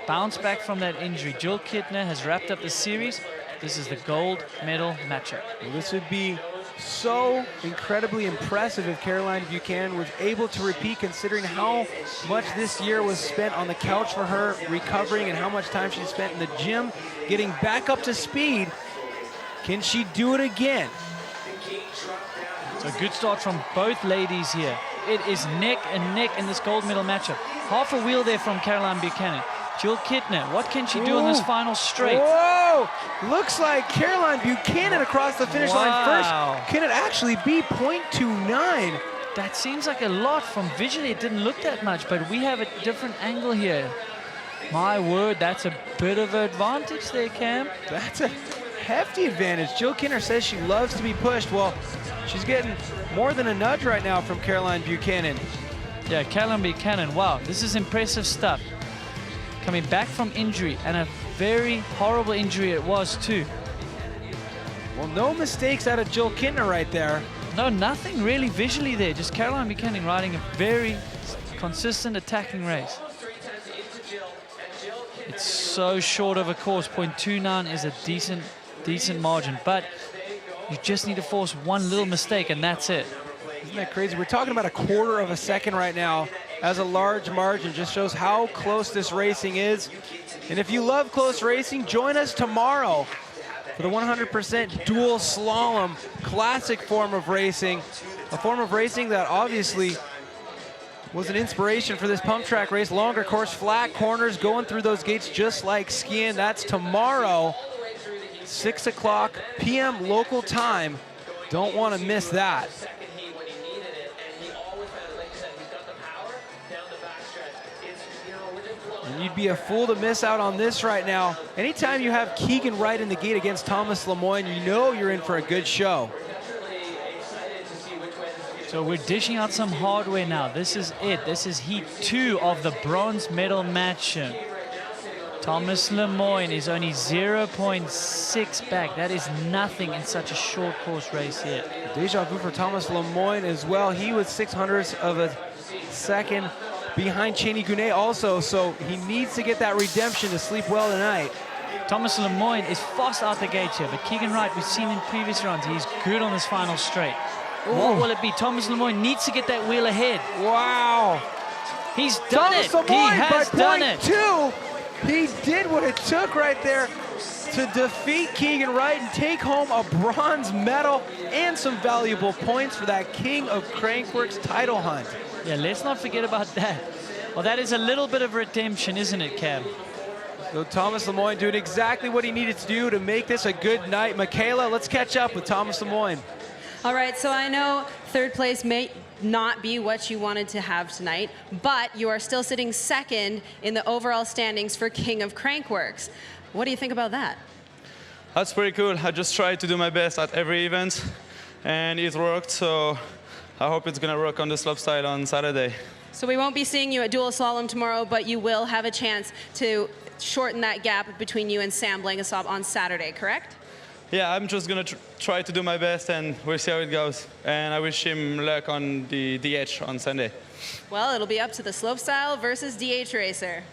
bounce back from that injury? Jill Kintner has wrapped up the series. This is the gold medal matchup.
Well, this would be so incredibly impressive if Caroline Buchanan was able to repeat, considering how much this year was spent on the couch for her, recovering, and how much time she spent in the gym, getting back up to speed. Can she do it again?
So a good start from both ladies here. It is neck and neck in this gold medal matchup. Half a wheel there from Caroline Buchanan. Jill Kintner, what can she do in this final straight?
Whoa! Looks like Caroline Buchanan across the finish line first. Can it actually be 0.29?
That seems like a lot from visually. It didn't look that much, but we have a different angle here. My word, that's a bit of an advantage there, Cam.
That's a hefty advantage. Jill Kintner says she loves to be pushed. Well, she's getting more than a nudge right now from Caroline Buchanan.
Yeah, Caroline Buchanan, wow, this is impressive stuff. Coming back from injury, and a very horrible injury it was too.
Well, no mistakes out of Jill Kintner right there.
No, nothing really visually there. Just Caroline Buchanan riding a very consistent attacking race. It's so short of a course. 0.29 is a decent margin, but you just need to force one little mistake and that's it.
Isn't that crazy? We're talking about a quarter of a second right now as a large margin. Just shows how close this racing is. And if you love close racing, join us tomorrow for the 100% dual slalom classic form of racing. A form of racing that obviously was an inspiration for this pump track race. Longer course, flat corners, going through those gates just like skiing. That's tomorrow, 6 o'clock p.m. local time. Don't want to miss that. And you'd be a fool to miss out on this right now. Anytime you have Keegan Wright in the gate against Thomas Lemoyne, you know you're in for a good show.
So we're dishing out some hardware now. This is it. This is heat 2 of the bronze medal match. Thomas Lemoyne is only 0.6 back. That is nothing in such a short course race here.
Deja vu for Thomas Lemoyne as well. He was 600ths of a second behind Cheney Gounet also, so he needs to get that redemption to sleep well tonight.
Thomas Lemoyne is fast out the gate here, but Keegan Wright, we've seen in previous rounds, he's good on this final straight.
Ooh.
What will it be? Thomas Lemoyne needs to get that wheel ahead.
Wow.
He's done it.
Lemoyne,
he has done
by
it.
0.2. He did what it took right there to defeat Keegan Wright and take home a bronze medal and some valuable points for that King of Crankworx title hunt.
Yeah, let's not forget about that. Well, that is a little bit of redemption, isn't it, Cam?
So Thomas Lemoyne doing exactly what he needed to do to make this a good night. Michaela, let's catch up with Thomas Lemoyne.
All right, so I know third place may not be what you wanted to have tonight, but you are still sitting second in the overall standings for King of Crankworx. What do you think about that?
That's pretty cool. I just tried to do my best at every event, and it worked, so I hope it's going to work on the slopestyle on Saturday.
So we won't be seeing you at dual slalom tomorrow, but you will have a chance to shorten that gap between you and Sam Blankenship on Saturday, correct?
Yeah, I'm just going to try to do my best, and we'll see how it goes. And I wish him luck on the DH on Sunday.
Well, it'll be up to the slopestyle versus DH racer.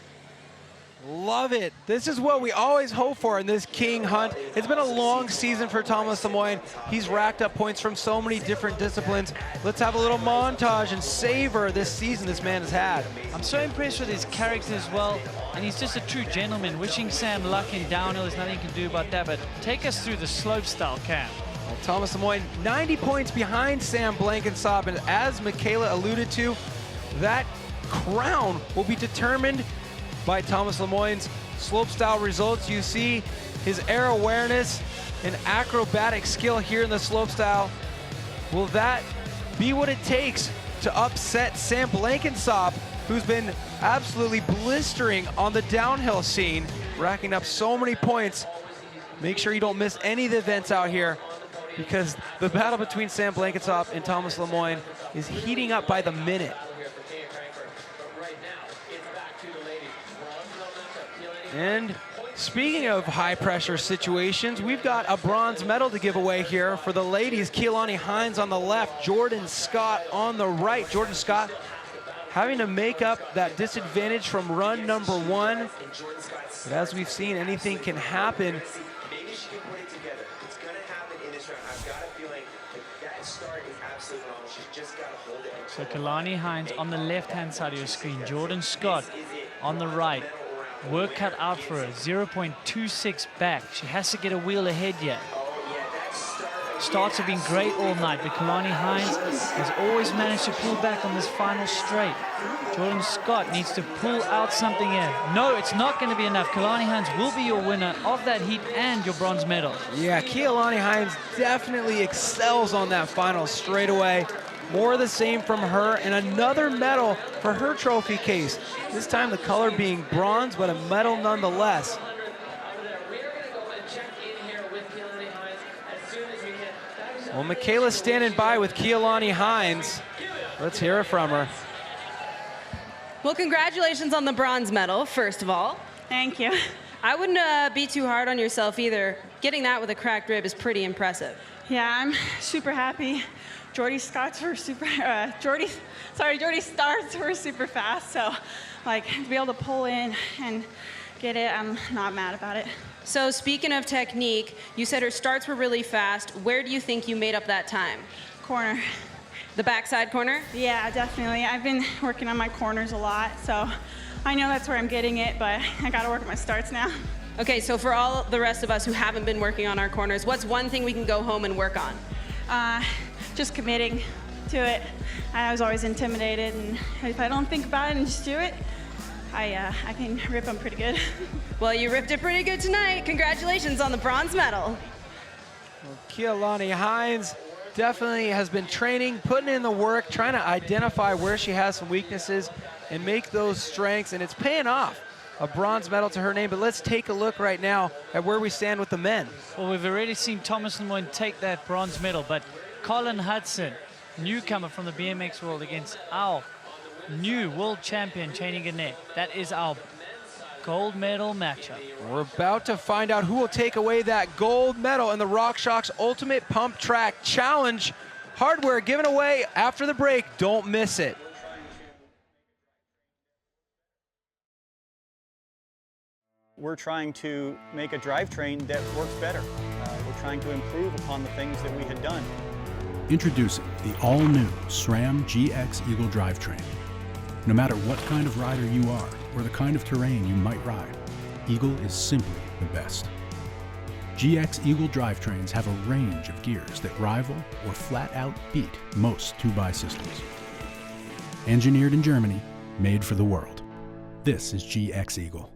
Love it. This is what we always hope for in this King hunt. It's been a long season for Thomas Lemoyne. He's racked up points from so many different disciplines. Let's have a little montage and savor this season this man has had.
I'm so impressed with his character as well, and he's just a true gentleman. Wishing Sam luck in downhill, there's nothing you can do about that, but take us through the slopestyle, Cam.
Well, Thomas Lemoyne, 90 points behind Sam Blankenship, and as Michaela alluded to, that crown will be determined by Thomas Lemoyne's slopestyle results. You see his air awareness and acrobatic skill here in the slopestyle. Will that be what it takes to upset Sam Blankenship, who's been absolutely blistering on the downhill scene, racking up so many points? Make sure you don't miss any of the events out here, because the battle between Sam Blankenship and Thomas Lemoyne is heating up by the minute. And speaking of high-pressure situations, we've got a bronze medal to give away here for the ladies. Keilani Hines on the left, Jordan Scott on the right. Jordan Scott having to make up that disadvantage from run number 1. But as we've seen, anything can happen.
So Keilani Hines on the left-hand side of your screen, Jordan Scott on the right. Work cut out for her, 0.26 back. She has to get a wheel ahead yet. Starts have been great all night, but Keilani Hines has always managed to pull back on this final straight. Jordan Scott needs to pull out something here. No, it's not going to be enough. Keilani Hines will be your winner of that heat and your bronze medal.
Yeah, Keilani Hines definitely excels on that final straightaway. More of the same from her, and another medal for her trophy case. This time the color being bronze, but a medal nonetheless. Well, Michaela's standing by with Keilani Hines. Let's hear it from her.
Well, congratulations on the bronze medal, first of all.
Thank you.
I wouldn't be too hard on yourself either. getting that with a cracked rib is pretty impressive.
Yeah, I'm super happy. Jordy's starts were super, Jordy's starts were super fast, so like to be able to pull in and get it, I'm not mad about it.
So speaking of technique, you said her starts were really fast. Where do you think you made up that time?
Corner.
The backside corner?
Yeah, definitely. I've been working on my corners a lot, so I know that's where I'm getting it, but I gotta work on my starts now.
Okay, so for all the rest of us who haven't been working on our corners, what's one thing we can go home and work on?
Just committing to it. I was always intimidated, and if I don't think about it and just do it, I can rip them pretty good.
Well, you ripped it pretty good tonight. Congratulations on the bronze medal.
Well, Keilani Hines definitely has been training, putting in the work, trying to identify where she has some weaknesses and make those strengths, and it's paying off. A bronze medal to her name, but let's take a look right now at where we stand with the men.
Well, we've already seen Thomas Lemoyne take that bronze medal, but Colin Hudson, newcomer from the BMX world, against our new world champion, Cheney Gannett. That is our gold medal matchup.
We're about to find out who will take away that gold medal in the RockShox Ultimate Pump Track Challenge. Hardware given away after the break. Don't miss it.
We're trying to make a drivetrain that works better. We're trying to improve upon the things that we had done.
Introducing the all-new SRAM GX Eagle drivetrain. No matter what kind of rider you are or the kind of terrain you might ride, Eagle is simply the best. GX Eagle drivetrains have a range of gears that rival or flat out beat most 2x systems. Engineered in Germany, made for the world. This is GX Eagle.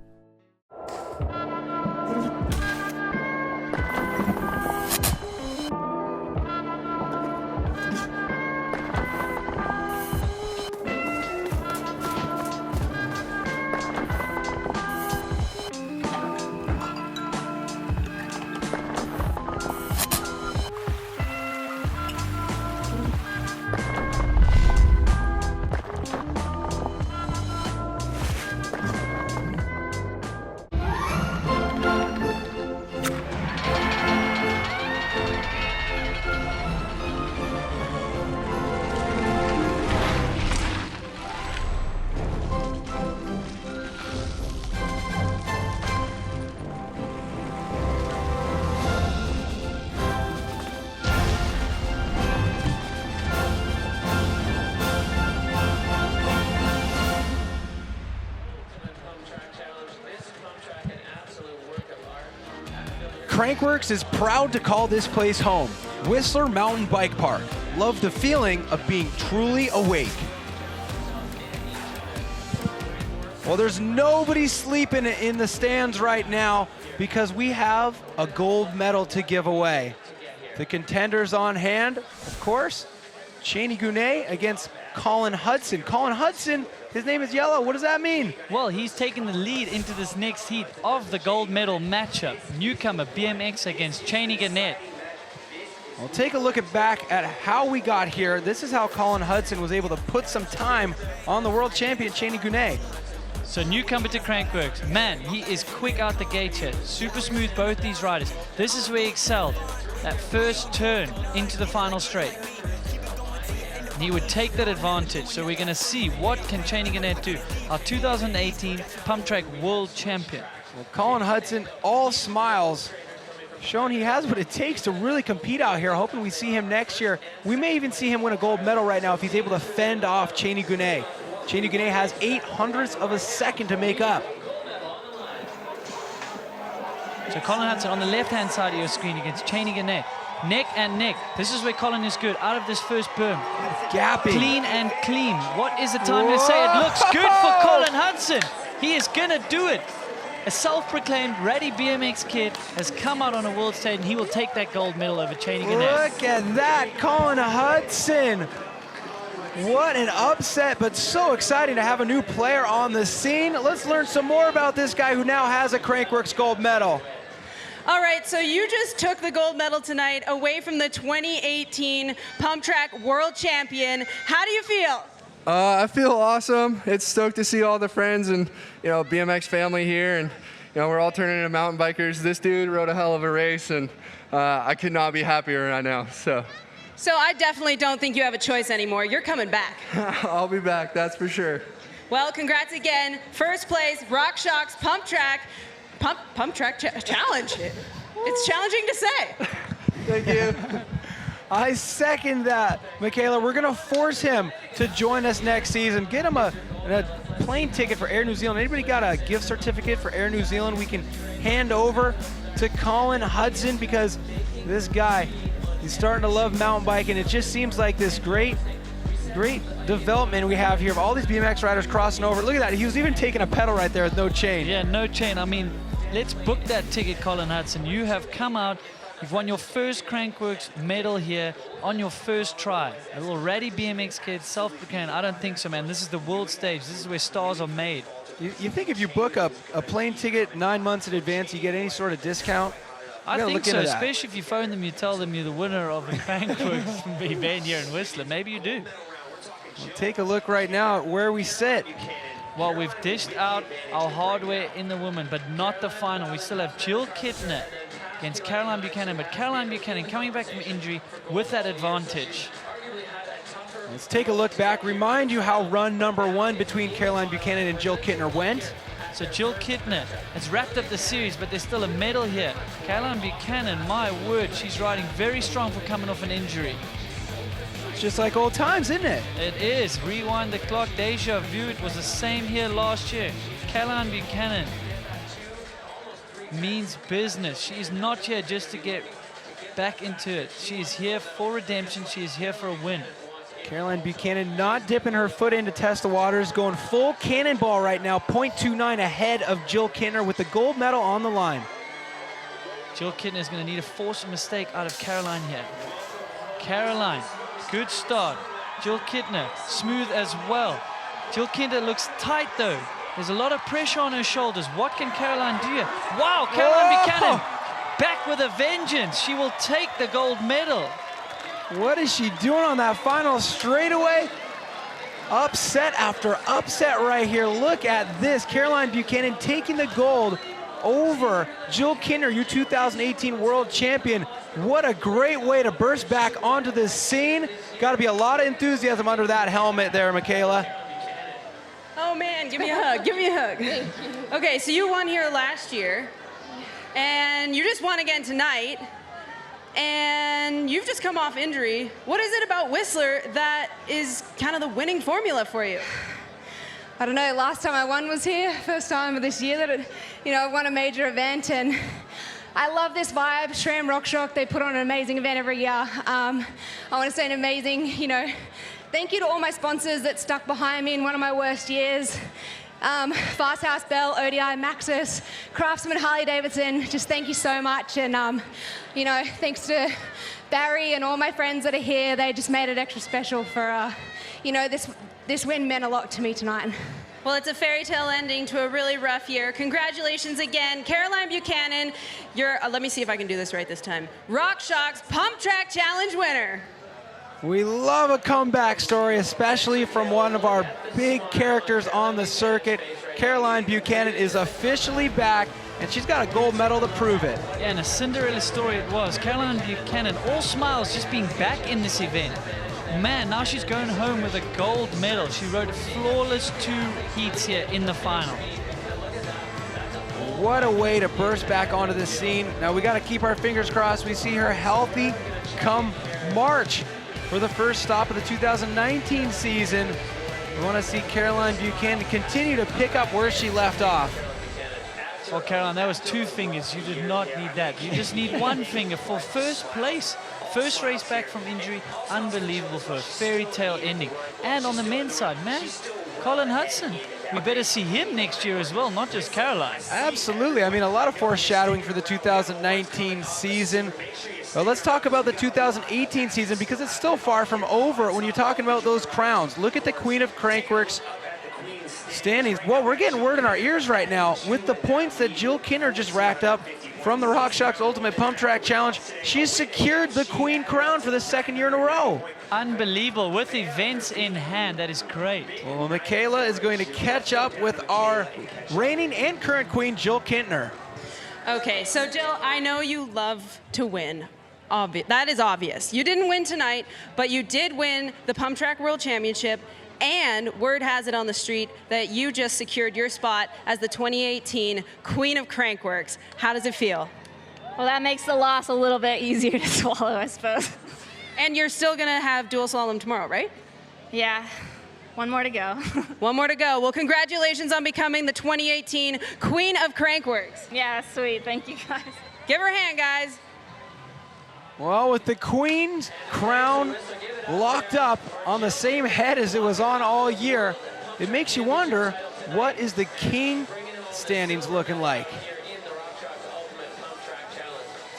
Crankworx is proud to call this place home, Whistler Mountain Bike Park. Love the feeling of being truly awake. Well, there's nobody sleeping in the stands right now because we have a gold medal to give away. The contenders on hand, of course, Cheney Gannett against Colin Hudson. Colin Hudson, his name is yellow. What does that mean?
Well, he's taking the lead into this next heat of the gold medal matchup. Newcomer BMX against Cheney Gannett.
We'll take a look back at how we got here. This is how Colin Hudson was able to put some time on the world champion, Cheney Gannett.
So newcomer to Crankworx. Man, he is quick out the gate here. Super smooth, both these riders. This is where he excelled. That first turn into the final straight. He would take that advantage. So we're going to see what can Cheney Gannett do. Our 2018 Pumptrack world champion.
Well, Colin Hudson, all smiles, showing he has what it takes to really compete out here. Hoping we see him next year. We may even see him win a gold medal right now if he's able to fend off Cheney Gannett. Cheney Gannett has 0.08 of a second to make up.
So Colin Hudson on the left-hand side of your screen against Cheney Gannett. Neck and neck. This is where Colin is good. Out of this first berm.
Gapping.
Clean and clean. What is the time to say? It looks good for Colin Hudson. He is going to do it. A self-proclaimed ready BMX kid has come out on a world stage, and he will take that gold medal over Cheney Gannett.
Look at that, Colin Hudson. What an upset, but so exciting to have a new player on the scene. Let's learn some more about this guy who now has a Crankworx gold medal.
All right, so you just took the gold medal tonight away from the 2018 Pumptrack world champion. How do you feel?
I feel awesome. It's stoked to see all the friends and BMX family here, and we're all turning into mountain bikers. This dude rode a hell of a race, and I could not be happier right now. So
I definitely don't think you have a choice anymore. You're coming back.
I'll be back, that's for sure.
Well, congrats again. First place, RockShox Pump Track. Pump Track Challenge. It's challenging to say.
Thank you.
I second that. Michaela, we're going to force him to join us next season. Get him a plane ticket for Air New Zealand. Anybody got a gift certificate for Air New Zealand we can hand over to Colin Hudson, because this guy, he's starting to love mountain biking. It just seems like this great development we have here of all these BMX riders crossing over. Look at that. He was even taking a pedal right there with no chain.
Yeah, no chain. I mean, let's book that ticket, Colin Hudson. You have come out. You've won your first Crankworx medal here on your first try. A little ratty BMX kid, self-proclaimed. I don't think so, man. This is the world stage. This is where stars are made.
You think if you book a plane ticket 9 months in advance, you get any sort of discount?
I think so, especially if you phone them, you tell them you're the winner of the Crankworx event here in Whistler. Maybe you do.
We'll take a look right now at where we sit.
Well, we've dished out our hardware in the women, but not the final. We still have Jill Kintner against Caroline Buchanan, but Caroline Buchanan coming back from injury with that advantage.
Let's take a look back. Remind you how run number 1 between Caroline Buchanan and Jill Kintner went.
So Jill Kintner has wrapped up the series, but there's still a medal here. Caroline Buchanan, my word, she's riding very strong for coming off an injury.
It's just like old times, isn't it?
It is. Rewind the clock, deja vu. It was the same here last year. Caroline Buchanan means business. She is not here just to get back into it. She is here for redemption. She is here for a win.
Caroline Buchanan not dipping her foot in to test the waters, going full cannonball right now, 0.29 ahead of Jill Kintner with the gold medal on the line.
Jill Kintner is going to need to force a mistake out of Caroline here. Caroline, good start. Jill Kintner, smooth as well. Jill Kintner looks tight though. There's a lot of pressure on her shoulders. What can Caroline do here? Wow, Caroline Buchanan back with a vengeance. She will take the gold medal.
What is she doing on that final straightaway? Upset after upset right here. Look at this. Caroline Buchanan taking the gold over Jill Kintner, your 2018 world champion. What a great way to burst back onto this scene. Got to be a lot of enthusiasm under that helmet there, Michaela.
Oh man, give me a hug, give me a hug. Thank you. Okay, so you won here last year, and you just won again tonight, and you've just come off injury. What is it about Whistler that is kind of the winning formula for you?
I don't know, last time I won was here, first time of this year that I won a major event, and I love this vibe. SRAM RockShox, they put on an amazing event every year. I want to say an amazing, thank you to all my sponsors that stuck behind me in one of my worst years. Fast House Bell, ODI, Maxis, Craftsman, Harley Davidson, just thank you so much. And, thanks to Barry and all my friends that are here, they just made it extra special for, this win meant a lot to me tonight.
Well, it's a fairy tale ending to a really rough year. Congratulations again. Caroline Buchanan, you're, let me see if I can do this right this time, RockShox Pump Track Challenge winner.
We love a comeback story, especially from one of our big characters on the circuit. Caroline Buchanan is officially back, and she's got a gold medal to prove it.
Yeah, and a Cinderella story it was. Caroline Buchanan, all smiles just being back in this event. Man, now she's going home with a gold medal. She rode a flawless 2 heats here in the final.
What a way to burst back onto the scene. Now we got to keep our fingers crossed. We see her healthy come March for the first stop of the 2019 season. We want to see Caroline Buchanan continue to pick up where she left off.
Well, Caroline, that was 2 fingers. You did not need that. You just need 1 finger for first place. First race back from injury, unbelievable for a fairy tale ending. And on the men's side, man, Colin Hudson. We better see him next year as well, not just Caroline.
Absolutely. I mean, a lot of foreshadowing for the 2019 season. Well, let's talk about the 2018 season because it's still far from over when you're talking about those crowns. Look at the Queen of Crankworx, Standings. Well, we're getting word in our ears right now. With the points that Jill Kintner just racked up from the RockShox Ultimate Pump Track Challenge, she's secured the Queen crown for the second year in a row.
Unbelievable. With events in hand, that is great.
Well, Michaela is going to catch up with our reigning and current queen, Jill Kintner.
Okay, so Jill, I know you love to win. That is obvious. You didn't win tonight, but you did win the Pump Track World Championship, and word has it on the street that you just secured your spot as the 2018 Queen of Crankworx. How does it feel?
Well, that makes the loss a little bit easier to swallow, I suppose.
And you're still gonna have dual slalom tomorrow, right?
Yeah, one more to go.
One more to go. Well, congratulations on becoming the 2018 Queen of Crankworx.
Yeah, sweet, thank you guys.
Give her a hand, guys.
Well, with the Queen's crown locked up on the same head as it was on all year, it makes you wonder, what is the King standings looking like?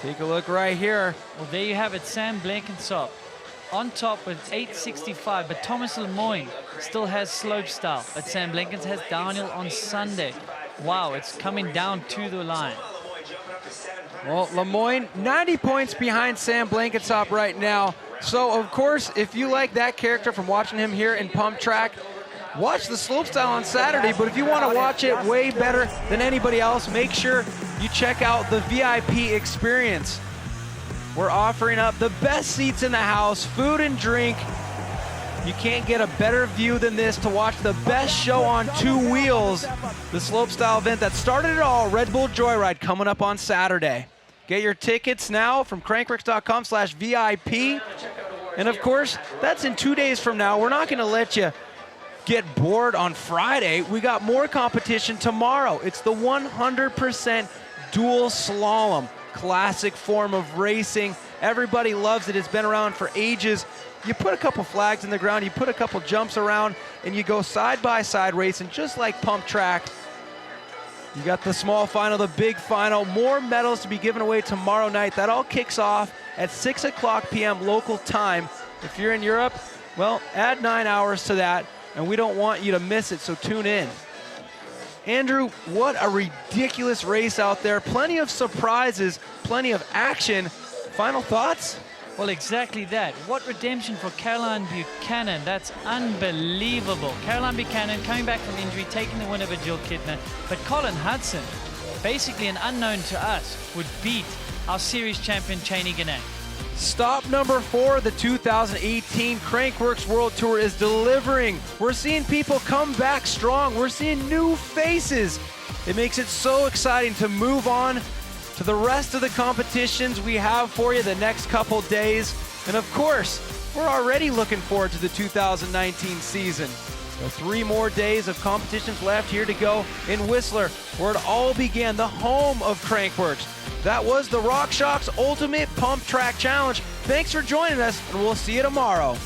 Take a look right here.
Well, there you have it, Sam Blenkinsop on top with 865, but Thomas Lemoyne still has slopestyle, but Sam Blenkins has downhill on Sunday. Wow, it's coming down to the line.
Well, Lemoyne, 90 points behind Sam Blenkinsop right now. So, of course, if you like that character from watching him here in Pump Track, watch the slopestyle on Saturday. But if you want to watch it way better than anybody else, make sure you check out the VIP experience. We're offering up the best seats in the house, food and drink. You can't get a better view than this to watch the best show on two wheels. The slopestyle event that started it all, Red Bull Joyride, coming up on Saturday. Get your tickets now from crankworx.com/VIP. And of course, that's in 2 days from now. We're not going to let you get bored on Friday. We got more competition tomorrow. It's the 100% dual slalom, classic form of racing. Everybody loves it. It's been around for ages. You put a couple flags in the ground, you put a couple jumps around, and you go side-by-side racing, just like Pump Track. You got the small final, the big final, more medals to be given away tomorrow night. That all kicks off at 6 o'clock p.m. local time. If you're in Europe, well, add 9 hours to that, and we don't want you to miss it, so tune in. Andrew, what a ridiculous race out there. Plenty of surprises, plenty of action. Final thoughts?
Well, exactly that. What redemption for Caroline Buchanan. That's unbelievable. Caroline Buchanan coming back from injury, taking the win over Jill Kintner. But Colin Hudson, basically an unknown to us, would beat our series champion, Cheney Ganang.
Stop number 4, the 2018 Crankworx World Tour is delivering. We're seeing people come back strong. We're seeing new faces. It makes it so exciting to move on to the rest of the competitions we have for you the next couple days. And of course, we're already looking forward to the 2019 season. So 3 more days of competitions left here to go in Whistler, where it all began, the home of Crankworx. That was the RockShox Ultimate Pump Track Challenge. Thanks for joining us, and we'll see you tomorrow.